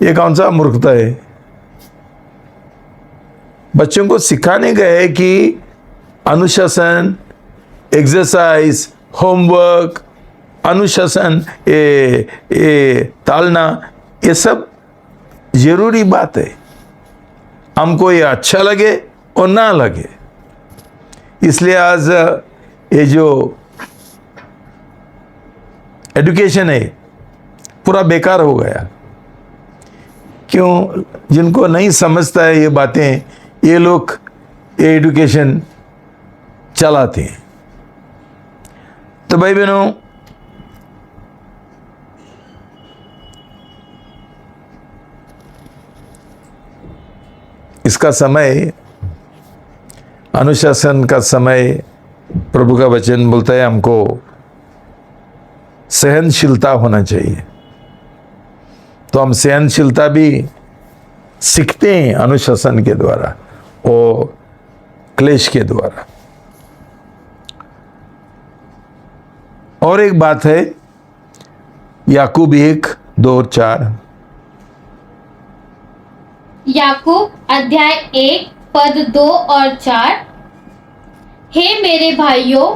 ये कौन सा मूर्खता है? बच्चों को सिखाने गए कि अनुशासन, एक्सरसाइज, होमवर्क, अनुशासन, तालना, ये सब जरूरी बात है। हमको ये अच्छा लगे और ना लगे। इसलिए आज ये जो एजुकेशन है पूरा बेकार हो गया। क्यों? जिनको नहीं समझता है ये बातें, ये लोग ये एजुकेशन चलाते हैं। तो भाई बहनों, इसका समय, अनुशासन का समय, प्रभु का वचन बोलता है हमको सहनशीलता होना चाहिए। तो हम सहनशीलता भी सीखते हैं अनुशासन के द्वारा और क्लेश के द्वारा। और एक बात है, याकूब 1:2-4।
याकूब अध्याय 1 पद 2 और 4। हे मेरे भाइयों,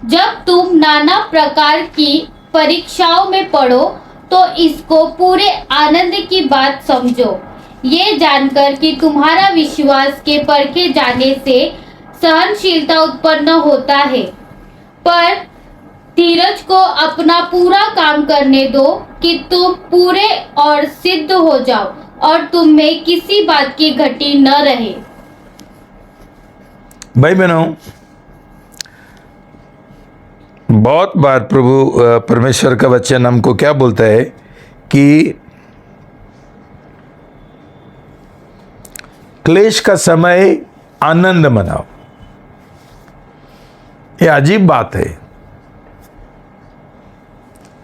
जब तुम नाना प्रकार की परीक्षाओं में पड़ो तो इसको पूरे आनंद की बात समझो, ये जानकर कि तुम्हारा विश्वास के परखे जाने से सहनशीलता उत्पन्न होता है। पर धीरज को अपना पूरा काम करने दो कि तुम पूरे और सिद्ध हो जाओ और तुम में किसी बात की घटी न रहे।
भाई बहनों, बहुत बार प्रभु परमेश्वर का वचन हमको क्या बोलता है कि क्लेश का समय आनंद मनाओ। ये अजीब बात है।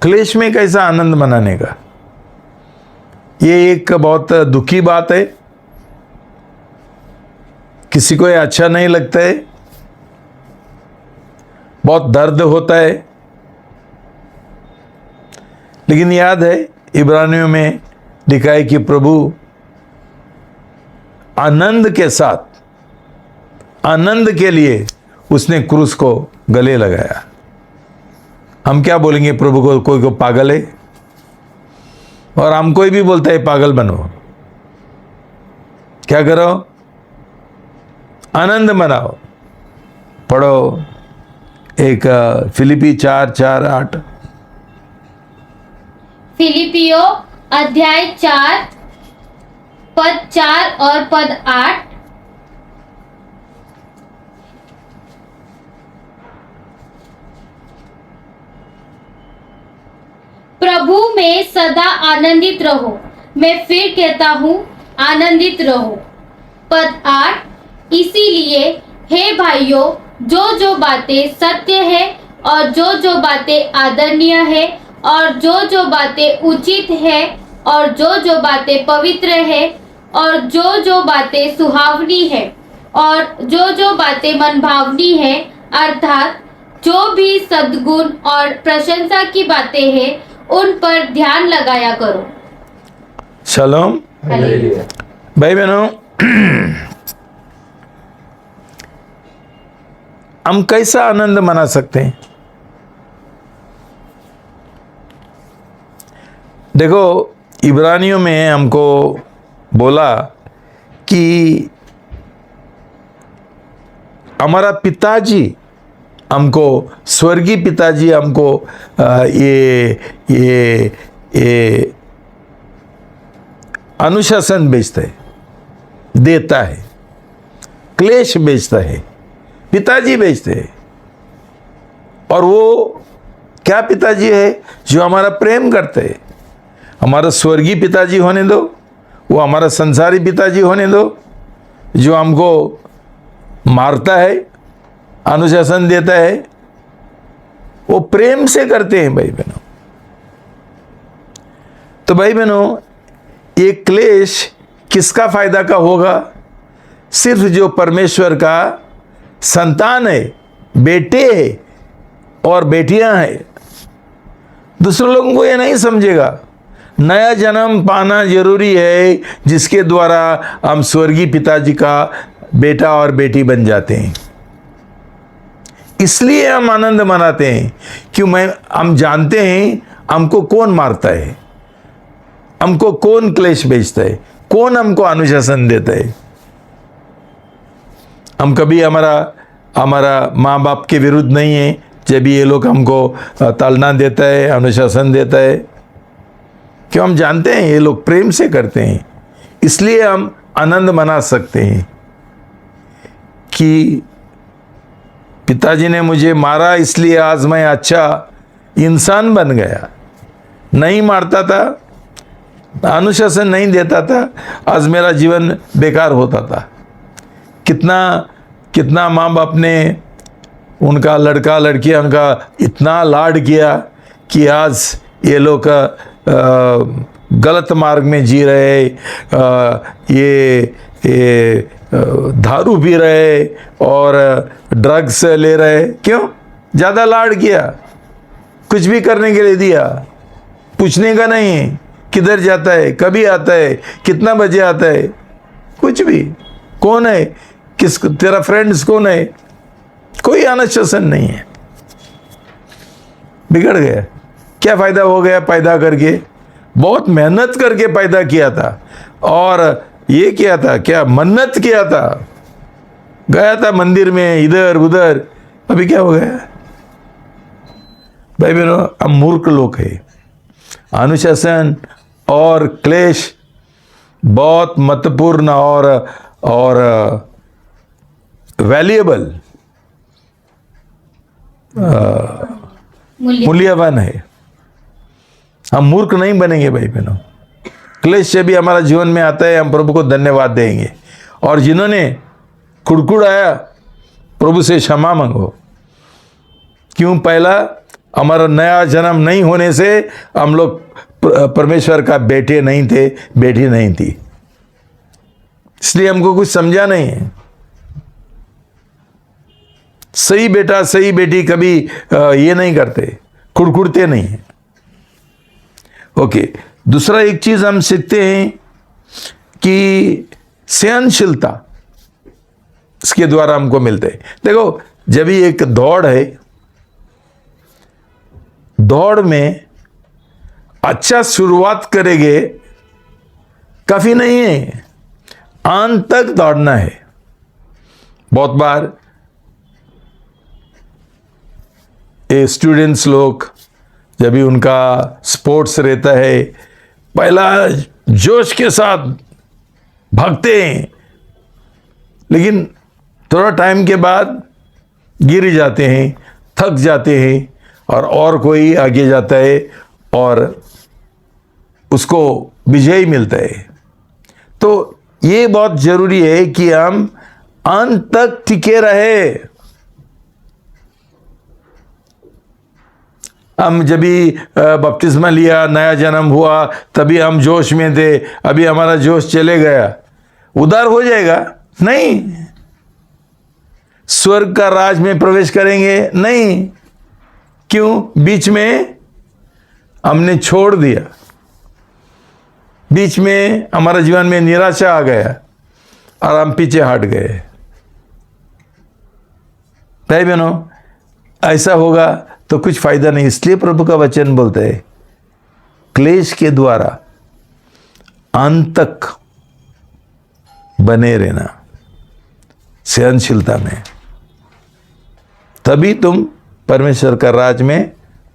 क्लेश में कैसा आनंद मनाने का? ये एक बहुत दुखी बात है, किसी को ये अच्छा नहीं लगता है, बहुत दर्द होता है। लेकिन याद है इब्रानियों में लिखा है कि प्रभु आनंद के साथ, आनंद के लिए उसने क्रूस को गले लगाया। हम क्या बोलेंगे प्रभु को? कोई को पागल है, और हम कोई भी बोलता है पागल बनो। क्या करो? आनंद मनाओ। पढ़ो एक फिलिपी 4:4-8।
फिलिपियो अध्याय 4 पद 4 और पद 8। प्रभु में सदा आनंदित रहो। मैं फिर कहता हूँ आनंदित रहो। पद 8, इसीलिए हे भाइयों, जो जो बातें सत्य है और जो जो बातें आदरणीय है और जो जो बातें उचित है और जो जो बातें पवित्र है और जो जो बातें सुहावनी है और जो जो बातें मनभावनी है, अर्थात जो भी सद्गुण और प्रशंसा की बातें हैं, उन पर ध्यान लगाया करो।
शलोम।
हालेलुया।
भाई बहनों, हम कैसा आनंद मना सकते हैं? देखो, इब्रानियों में हमको बोला कि हमारा पिताजी हमको, स्वर्गीय पिताजी हमको ये अनुशासन बेचता है, देता है, क्लेश बेचता है, पिताजी बेचते हैं। और वो क्या पिताजी है? जो हमारा प्रेम करते हैं। हमारा स्वर्गीय पिताजी होने दो, वो हमारा संसारी पिताजी होने दो, जो हमको मारता है, अनुशासन देता है, वो प्रेम से करते हैं भाई बहनों। तो भाई बहनों, ये क्लेश किसका फायदा का होगा? सिर्फ जो परमेश्वर का संतान है, बेटे है और बेटियां हैं। दूसरे लोगों को ये नहीं समझेगा। नया जन्म पाना जरूरी है, जिसके द्वारा हम स्वर्गीय पिताजी का बेटा और बेटी बन जाते हैं। इसलिए हम आनंद मनाते हैं, क्यों? हम जानते हैं हमको कौन मारता है, हमको कौन क्लेश भेजता है, कौन हमको अनुशासन देता है। हम कभी हमारा माँ बाप के विरुद्ध नहीं है, जब ये लोग हमको तालना देता है, अनुशासन देता है, क्यों? हम जानते हैं ये लोग प्रेम से करते हैं। इसलिए हम आनंद मना सकते हैं कि पिताजी ने मुझे मारा, इसलिए आज मैं अच्छा इंसान बन गया। नहीं मारता था, अनुशासन नहीं देता था, आज मेरा जीवन बेकार होता था। कितना माँ बाप ने उनका लड़का लड़कियां उनका इतना लाड किया कि आज ये लोग गलत मार्ग में जी रहे, ये दारू पी रहे और ड्रग्स ले रहे। क्यों? ज़्यादा लाड किया, कुछ भी करने के लिए दिया, पूछने का नहीं किधर जाता है, कभी आता है, कितना बजे आता है, कुछ भी। कौन है, तेरा फ्रेंड्स कौन है, कोई अनुशासन नहीं है। बिगड़ गया। क्या फ़ायदा हो गया पैदा करके? बहुत मेहनत करके पैदा किया था और ये किया था, क्या मन्नत किया था, गया था मंदिर में इधर उधर, अभी क्या हो गया? भाई बहनों, हम मूर्ख लोग हैं। अनुशासन और क्लेश बहुत महत्वपूर्ण और वैल्यूएबल, मूल्यवान है। हम मूर्ख नहीं बनेंगे भाई बहनों। क्लेश से भी हमारा जीवन में आता है, हम प्रभु को धन्यवाद देंगे। और जिन्होंने कुड़कुड़ाया, प्रभु से क्षमा मांगो। क्यों? पहला हमारा नया जन्म नहीं होने से हम लोग परमेश्वर का बेटे नहीं थे, बेटी नहीं थी, इसलिए हमको कुछ समझा नहीं है। सही बेटा सही बेटी कभी ये नहीं करते, कुड़कुड़ते नहीं है। ओके, दूसरा एक चीज हम सीखते हैं कि सहनशीलता इसके द्वारा हमको मिलते हैं। देखो, जब भी एक दौड़ है, दौड़ में अच्छा शुरुआत करेंगे काफी नहीं है, अंत तक दौड़ना है। बहुत बार ये स्टूडेंट्स लोग जब भी उनका स्पोर्ट्स रहता है, पहला जोश के साथ भागते हैं, लेकिन थोड़ा टाइम के बाद गिर जाते हैं, थक जाते हैं, और कोई आगे जाता है और उसको विजय मिलता है। तो ये बहुत जरूरी है कि हम अंत तक टिके रहे। हम जब भी बपतिस्मा लिया, नया जन्म हुआ, तभी हम जोश में थे, अभी हमारा जोश चले गया, उधार हो जाएगा? नहीं। स्वर्ग का राज में प्रवेश करेंगे? नहीं। क्यों? बीच में हमने छोड़ दिया, बीच में हमारा जीवन में निराशा आ गया और हम पीछे हट गए। भाई बहनों, ऐसा होगा तो कुछ फायदा नहीं। इसलिए प्रभु का वचन बोलते हैं, क्लेश के द्वारा अंत तक बने रहना, सहनशीलता में, तभी तुम परमेश्वर का राज में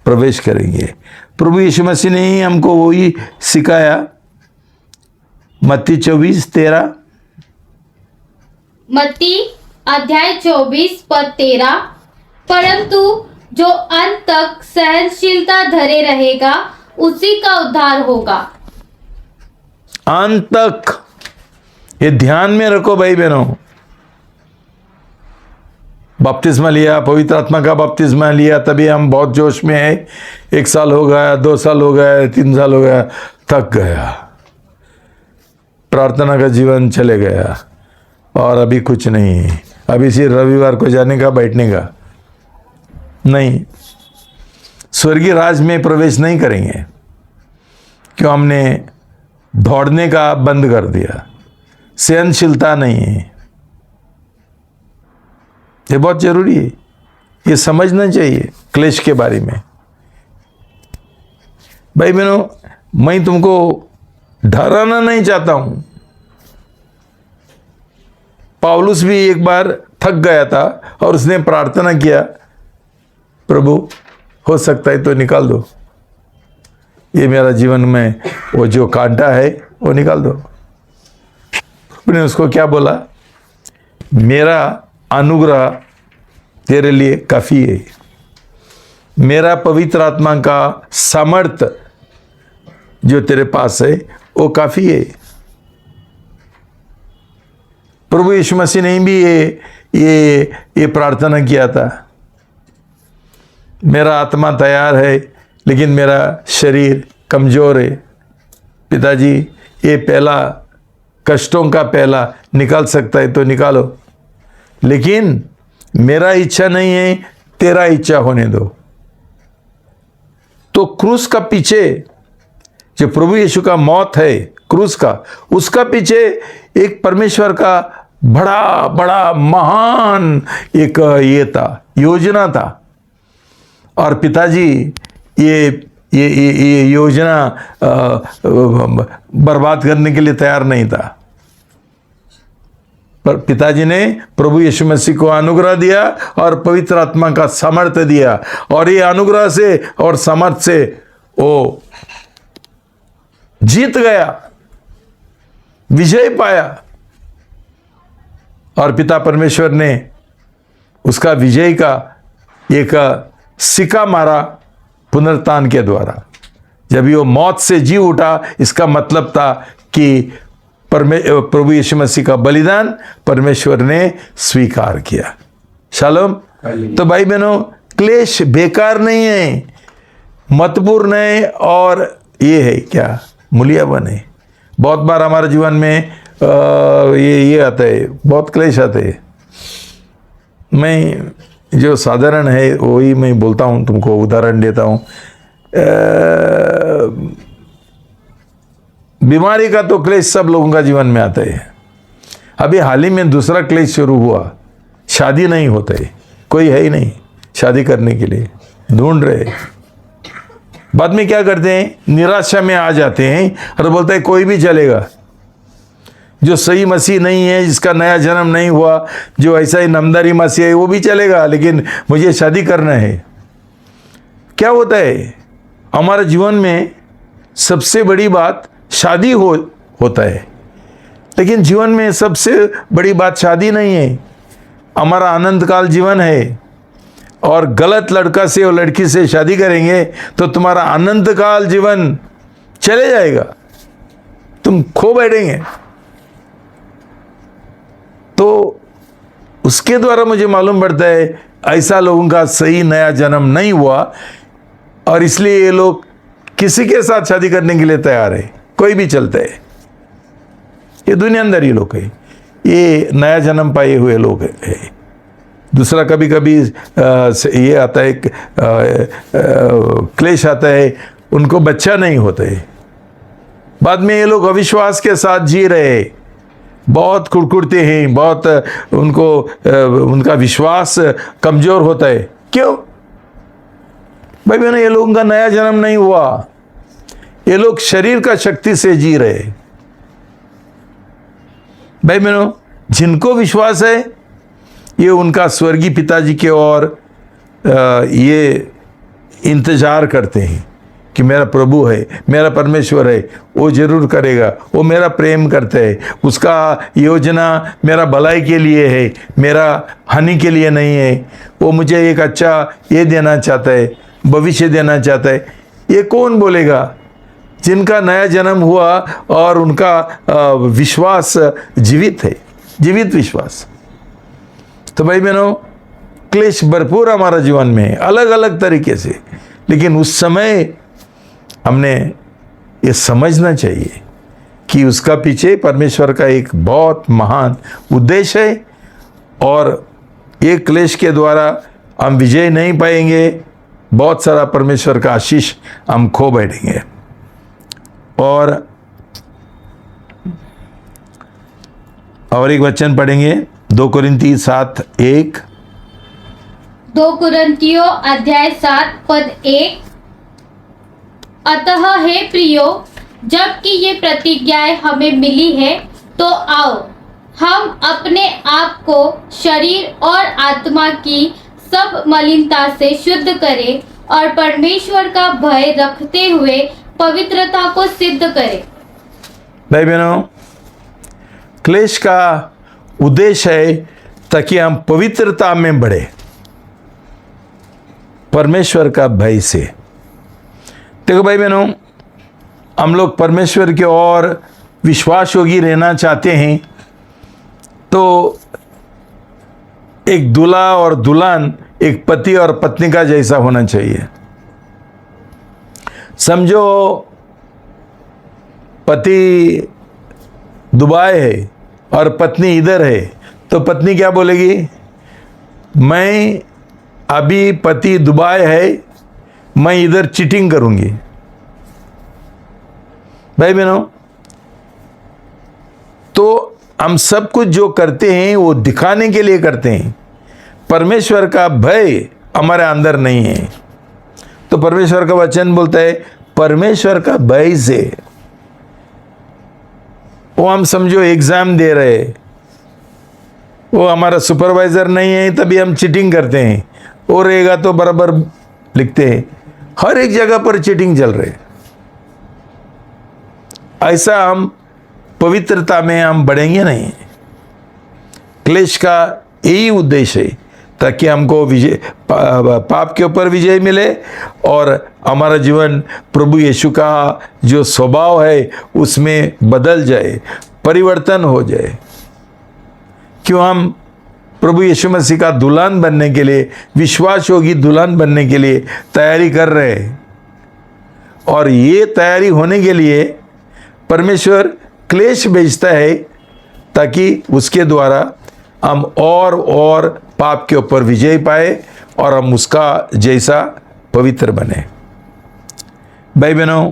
प्रवेश करेंगे। प्रभु यीशु मसीह ने ही हमको वही सिखाया। मत्ती 24:13,
मत्ती अध्याय 24 पद 13, परंतु जो अंत तक सहनशीलता धरे रहेगा उसी का उद्धार होगा।
अंत तक, ये ध्यान में रखो भाई बहनों। बपतिस्मा लिया, पवित्र आत्मा का बपतिस्मा लिया, तभी हम बहुत जोश में हैं। 1 साल हो गया, 2 साल हो गया, 3 साल हो गया, थक गया, प्रार्थना का जीवन चले गया और अभी कुछ नहीं। अभी सिर्फ रविवार को जाने का, बैठने का नहीं, स्वर्गीय राज में प्रवेश नहीं करेंगे। क्यों? हमने दौड़ने का बंद कर दिया, सहनशीलता नहीं है। ये बहुत जरूरी है, ये समझना चाहिए क्लेश के बारे में। भाई बहनों, मैं तुमको डराना नहीं चाहता हूं। पौलुस भी एक बार थक गया था और उसने प्रार्थना किया, प्रभु हो सकता है तो निकाल दो, ये मेरा जीवन में वो जो कांटा है वो निकाल दो। प्रभु ने उसको क्या बोला? मेरा अनुग्रह तेरे लिए काफी है, मेरा पवित्र आत्मा का सामर्थ्य जो तेरे पास है वो काफी है। प्रभु यीशु मसीह ने भी ये प्रार्थना किया था, मेरा आत्मा तैयार है लेकिन मेरा शरीर कमजोर है। पिताजी, ये पहला कष्टों का पहला निकाल सकता है तो निकालो, लेकिन मेरा इच्छा नहीं है, तेरा इच्छा होने दो। तो क्रूस का पीछे जो प्रभु यीशु का मौत है, क्रूस का, उसका पीछे एक परमेश्वर का बड़ा बड़ा महान एक ये था, योजना था। और पिताजी ये योजना बर्बाद करने के लिए तैयार नहीं था। पर पिताजी ने प्रभु यीशु मसीह को अनुग्रह दिया और पवित्र आत्मा का सामर्थ्य दिया, और ये अनुग्रह से और सामर्थ्य से वो जीत गया, विजय पाया। और पिता परमेश्वर ने उसका विजय का एक सिक्का मारा पुनरुत्थान के द्वारा। जब वो मौत से जी उठा, इसका मतलब था कि प्रभु यीशु मसीह का बलिदान परमेश्वर ने स्वीकार किया। शालोम। तो भाई बहनों, क्लेश बेकार नहीं है, महत्वपूर्ण है, और ये है क्या, मूल्यवान है। बहुत बार हमारे जीवन में ये आता है, बहुत क्लेश आते हैं। मैं जो साधारण है वही मैं बोलता हूँ, तुमको उदाहरण देता हूँ। बीमारी का तो क्लेश सब लोगों का जीवन में आता है। अभी हाल ही में दूसरा क्लेश शुरू हुआ, शादी नहीं होता है, कोई है ही नहीं शादी करने के लिए, ढूंढ रहे। बाद में क्या करते हैं, निराशा में आ जाते हैं और बोलते हैं कोई भी चलेगा, जो सही मसीह नहीं है, जिसका नया जन्म नहीं हुआ, जो ऐसा ही नामदारी मसीह है, वो भी चलेगा, लेकिन मुझे शादी करना है। क्या होता है, हमारे जीवन में सबसे बड़ी बात शादी होता है, लेकिन जीवन में सबसे बड़ी बात शादी नहीं है। हमारा आनंद काल जीवन है, और गलत लड़का से और लड़की से शादी करेंगे तो तुम्हारा आनंद काल जीवन चले जाएगा, तुम खो बैठेंगे। तो उसके द्वारा मुझे मालूम पड़ता है ऐसा लोगों का सही नया जन्म नहीं हुआ, और इसलिए ये लोग किसी के साथ शादी करने के लिए तैयार है, कोई भी चलता है। ये दुनियादारी लोग है, ये नया जन्म पाए हुए लोग है। दूसरा कभी कभी ये आता है, क्लेश आता है, उनको बच्चा नहीं होता है। बाद में ये लोग अविश्वास के साथ जी रहे, बहुत कुड़कुड़ते हैं, बहुत उनका विश्वास कमजोर होता है। क्यों भाई बहनों, ये लोगों का नया जन्म नहीं हुआ, ये लोग शरीर का शक्ति से जी रहे। भाई बहनों, जिनको विश्वास है ये उनका स्वर्गीय पिताजी के ओर ये इंतजार करते हैं कि मेरा प्रभु है, मेरा परमेश्वर है, वो जरूर करेगा, वो मेरा प्रेम करता है, उसका योजना मेरा भलाई के लिए है, मेरा हानि के लिए नहीं है। वो मुझे एक अच्छा ये देना चाहता है, भविष्य देना चाहता है। ये कौन बोलेगा? जिनका नया जन्म हुआ और उनका विश्वास जीवित है, जीवित विश्वास। तो भाई बहनों, क्लेश भरपूर हमारा जीवन में अलग अलग तरीके से, लेकिन उस समय हमने ये समझना चाहिए कि उसका पीछे परमेश्वर का एक बहुत महान उद्देश्य है, और ये क्लेश के द्वारा हम विजय नहीं पाएंगे, बहुत सारा परमेश्वर का आशीष हम खो बैठेंगे। और एक वचन पढ़ेंगे, 2 कुरिन्ती 7:1।
2 कुरिन्तियों अध्याय 7 पद 1। अतः हे प्रियो, जबकि ये प्रतिज्ञाएं हमें मिली है, तो आओ हम अपने आप को शरीर और आत्मा की सब मलिनता से शुद्ध करें और परमेश्वर का भय रखते हुए पवित्रता को सिद्ध करें।
भाई बहनों, क्लेश का उद्देश्य है ताकि हम पवित्रता में बढ़े, परमेश्वर का भय से। देखो भाई बहनों, हम लोग परमेश्वर की ओर विश्वास योगी रहना चाहते हैं, तो एक दूल्हा और दुल्हन एक पति और पत्नी का जैसा होना चाहिए। समझो पति दुबई है और पत्नी इधर है, तो पत्नी क्या बोलेगी? मैं अभी पति दुबई है, मैं इधर चीटिंग करूंगी। भाई बहनों, तो हम सब कुछ जो करते हैं वो दिखाने के लिए करते हैं, परमेश्वर का भय हमारे अंदर नहीं है। तो परमेश्वर का वचन बोलता है परमेश्वर का भय से। वो हम समझो एग्जाम दे रहे, वो हमारा सुपरवाइजर नहीं है तभी हम चीटिंग करते हैं, वो रहेगा तो बराबर लिखते हैं। हर एक जगह पर चीटिंग चल रहे। ऐसा हम पवित्रता में हम बढ़ेंगे नहीं। क्लेश का यही उद्देश्य है ताकि हमको विजय, पाप के ऊपर विजय मिले और हमारा जीवन प्रभु यीशु का जो स्वभाव है उसमें बदल जाए, परिवर्तन हो जाए। क्यों हम प्रभु यीशु मसीह का दुल्हन बनने के लिए, विश्वास योगी दुल्हन बनने के लिए तैयारी कर रहे हैं। और ये तैयारी होने के लिए परमेश्वर क्लेश भेजता है ताकि उसके द्वारा हम और पाप के ऊपर विजय पाए और हम उसका जैसा पवित्र बने। भाई बहनों,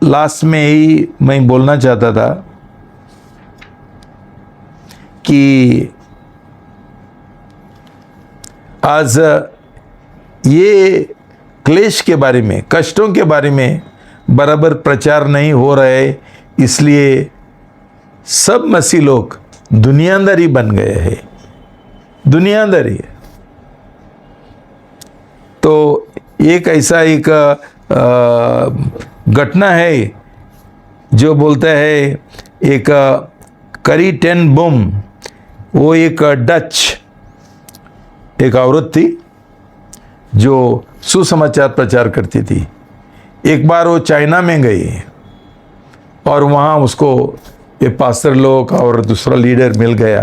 लास्ट में ही मैं बोलना चाहता था कि आज ये क्लेश के बारे में, कष्टों के बारे में बराबर प्रचार नहीं हो रहा है, इसलिए सब मसीह लोग दुनियादारी बन गए हैं, दुनियादारी। तो एक ऐसा एक घटना है जो बोलता है, एक करी टेन बुम, वो एक डच एक औरत थी जो सुसमाचार प्रचार करती थी। एक बार वो चाइना में गई और वहाँ उसको ये पास्टर लोग और दूसरा लीडर मिल गया।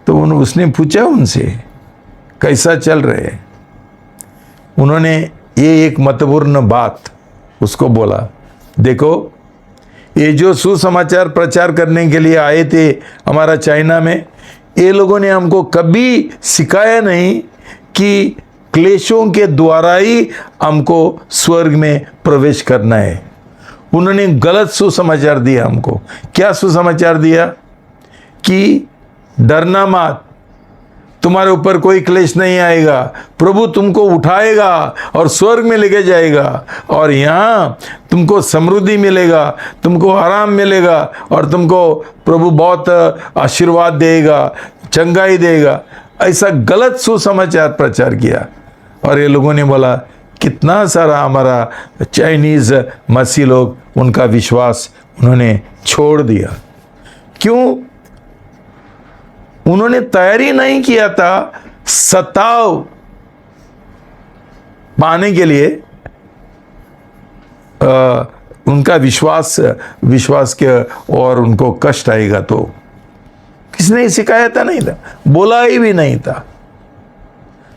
तो उसने पूछा उनसे कैसा चल रहे हैं। उन्होंने ये एक महत्वपूर्ण बात उसको बोला, देखो ये जो सुसमाचार प्रचार करने के लिए आए थे हमारा चाइना में, ये लोगों ने हमको कभी सिखाया नहीं कि क्लेशों के द्वारा ही हमको स्वर्ग में प्रवेश करना है। उन्होंने गलत सुसमाचार दिया हमको। क्या सुसमाचार दिया? कि डरना मत, तुम्हारे ऊपर कोई क्लेश नहीं आएगा, प्रभु तुमको उठाएगा और स्वर्ग में लेके जाएगा और यहाँ तुमको समृद्धि मिलेगा, तुमको आराम मिलेगा और तुमको प्रभु बहुत आशीर्वाद देगा, चंगाई देगा। ऐसा गलत सुसमाचार प्रचार किया और ये लोगों ने बोला, कितना सारा हमारा चाइनीज मसीह लोग, उनका विश्वास उन्होंने छोड़ दिया। क्यों? उन्होंने तैयारी नहीं किया था सताव पाने के लिए। उनका विश्वास के और उनको कष्ट आएगा तो किसने सिखाया था? नहीं था, बोला ही भी नहीं था।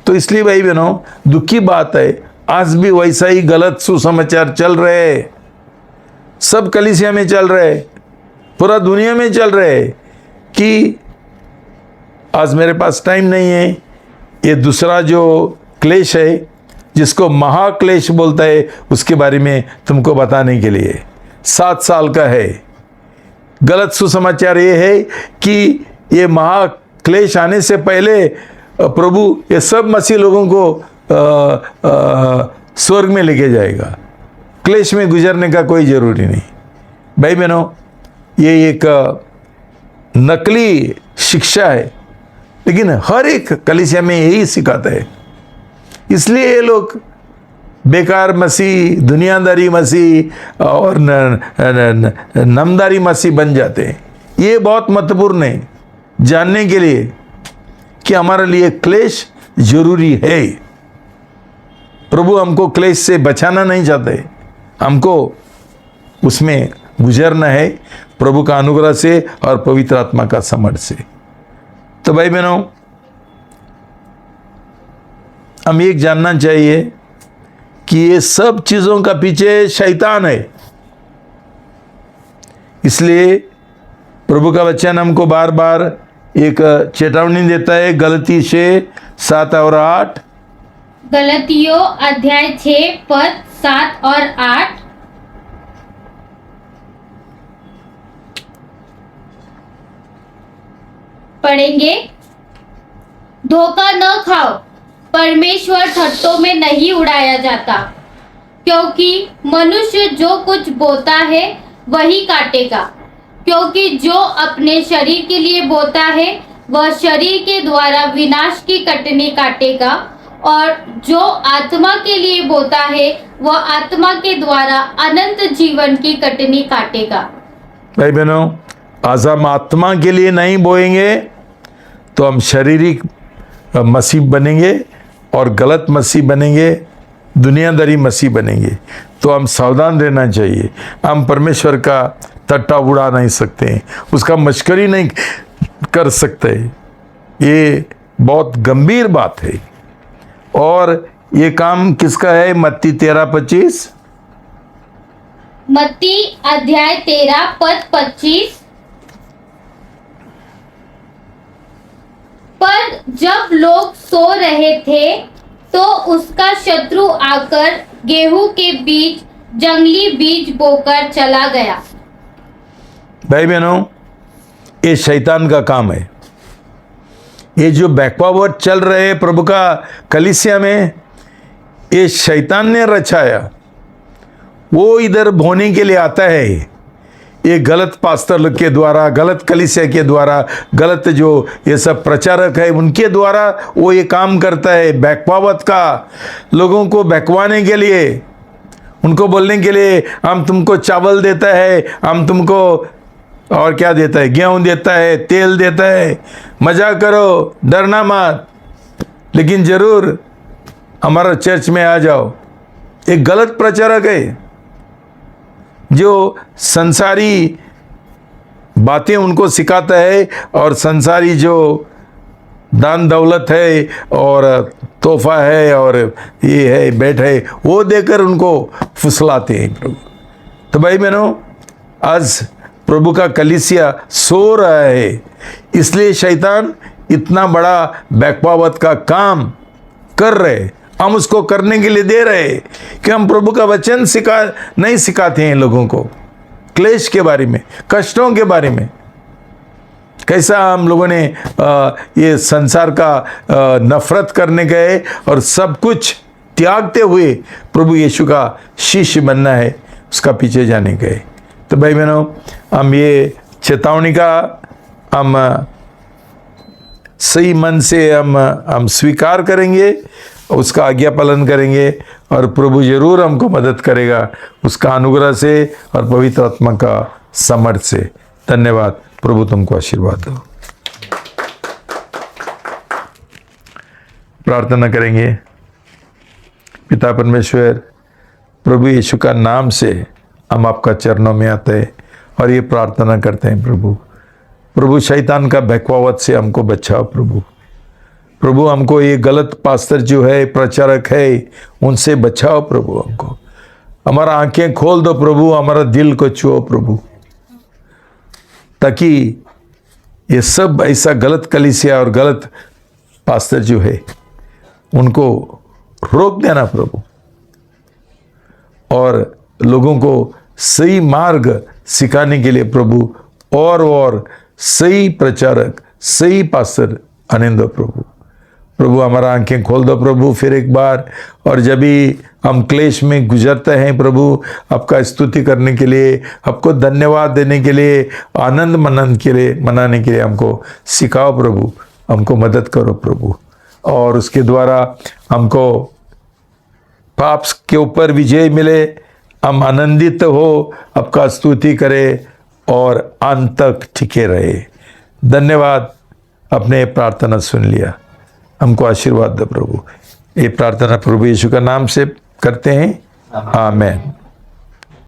तो इसलिए भाई बहनों, दुख की बात है, आज भी वैसा ही गलत सुसमाचार चल रहे, सब कलीसिया में चल रहे, पूरा दुनिया में चल रहे कि आज मेरे पास टाइम नहीं है। ये दूसरा जो क्लेश है जिसको महाक्लेश बोलता है, उसके बारे में तुमको बताने के लिए 7 साल का है। गलत सुसमाचार ये है कि ये महाक्लेश आने से पहले प्रभु ये सब मसीह लोगों को स्वर्ग में लेके जाएगा, क्लेश में गुजरने का कोई जरूरी नहीं। भाई बहनों, ये एक नकली शिक्षा है, लेकिन हर एक कलीसिया में यही सिखाता है। इसलिए ये लोग बेकार मसीह, दुनियादारी मसीह और नमदारी मसीह बन जाते हैं। ये बहुत महत्वपूर्ण है जानने के लिए कि हमारे लिए क्लेश जरूरी है। प्रभु हमको क्लेश से बचाना नहीं चाहते, हमको उसमें गुजरना है प्रभु का अनुग्रह से और पवित्र आत्मा का समर्थ से। तो भाई बहनों, हम एक जानना चाहिए कि ये सब चीजों का पीछे शैतान है। इसलिए प्रभु का वचन हमको बार बार एक चेतावनी देता है, गलती से 7 और 8,
गलतियों अध्याय 6 पद 7 और 8। पढ़ेंगे। धोखा न खाओ, परमेश्वर ठट्टों में नहीं उड़ाया जाता, क्योंकि मनुष्य जो कुछ बोता है वही काटेगा। क्योंकि जो अपने शरीर के लिए बोता है वह शरीर के द्वारा विनाश की कटनी काटेगा, और जो आत्मा के लिए बोता है वह आत्मा के द्वारा अनंत जीवन की कटनी काटेगा।
भाई बहनों, आज हम आत्मा के लिए नहीं बोएंगे तो हम शारीरिक मसीह बनेंगे और गलत मसीह बनेंगे, दुनियादारी मसीह बनेंगे। तो हम सावधान रहना चाहिए। हम परमेश्वर का टट्टा उड़ा नहीं सकते, उसका मश्करी नहीं कर सकते हैं। ये बहुत गंभीर बात है। और ये काम किसका है? मत्ती 13:25,
मत्ती अध्याय 13 पद 25। पर जब लोग सो रहे थे तो उसका शत्रु आकर गेहूं के बीच जंगली बीज बोकर चला गया।
भाई बहनों, ये शैतान का काम है। ये जो बैकवर्ड चल रहे हैं प्रभु का कलीसिया में, ये शैतान ने रचाया। वो इधर बोने के लिए आता है। ये गलत पास्टर के द्वारा, गलत कलीसिया के द्वारा, गलत जो ये सब प्रचारक है उनके द्वारा वो ये काम करता है। बैकवर्ड का, लोगों को बहकवाने के लिए, उनको बोलने के लिए हम तुमको चावल देता है, हम तुमको और क्या देता है, गेहूं देता है, तेल देता है, मजा करो, डरना मत, लेकिन जरूर हमारा चर्च में आ जाओ। एक गलत प्रचारक है जो संसारी बातें उनको सिखाता है और संसारी जो दान दौलत है और तोहफा है और ये है बैठ है वो देकर उनको फुसलाते हैं प्रभु। तो भाई बहनों, आज प्रभु का कलीसिया सो रहा है, इसलिए शैतान इतना बड़ा बैकवर्ड का काम कर रहे। हम उसको करने के लिए दे रहे कि हम प्रभु का वचन नहीं सिखाते हैं लोगों को, क्लेश के बारे में, कष्टों के बारे में। कैसा हम लोगों ने ये संसार का नफरत करने गए और सब कुछ त्यागते हुए प्रभु यीशु का शिष्य बनना है, उसका पीछे जाने गए। तो भाई बहनों, हम ये चेतावनी का हम सही मन से हम स्वीकार करेंगे, उसका आज्ञा पालन करेंगे और प्रभु जरूर हमको मदद करेगा उसका अनुग्रह से और पवित्र आत्मा का सामर्थ्य से। धन्यवाद। प्रभु तुमको आशीर्वाद दो। प्रार्थना करेंगे। पिता परमेश्वर, प्रभु यीशु का नाम से हम आपका चरणों में आते हैं और ये प्रार्थना करते हैं प्रभु शैतान का बहकावत से हमको बचाओ प्रभु हमको ये गलत पास्टर जो है, प्रचारक है, उनसे बचाओ प्रभु। हमको हमारा आंखें खोल दो प्रभु, हमारा दिल को छुओ प्रभु, ताकि ये सब ऐसा गलत कलीसिया और गलत पास्टर जो है उनको रोक देना प्रभु, और लोगों को सही मार्ग सिखाने के लिए प्रभु और सही प्रचारक, सही पास्टर आने दो प्रभु हमारा आंखें खोल दो प्रभु फिर एक बार। और जब भी हम क्लेश में गुजरते हैं प्रभु, आपका स्तुति करने के लिए, आपको धन्यवाद देने के लिए, आनंद मनाने के लिए हमको सिखाओ प्रभु, हमको मदद करो प्रभु, और उसके द्वारा हमको पाप के ऊपर विजय मिले, हम आनंदित हो, आपका स्तुति करें और अंत तक टिके रहे। धन्यवाद, अपने प्रार्थना सुन लिया, हमको आशीर्वाद दो प्रभु। ये प्रार्थना प्रभु यीशु का नाम से करते हैं, आमीन।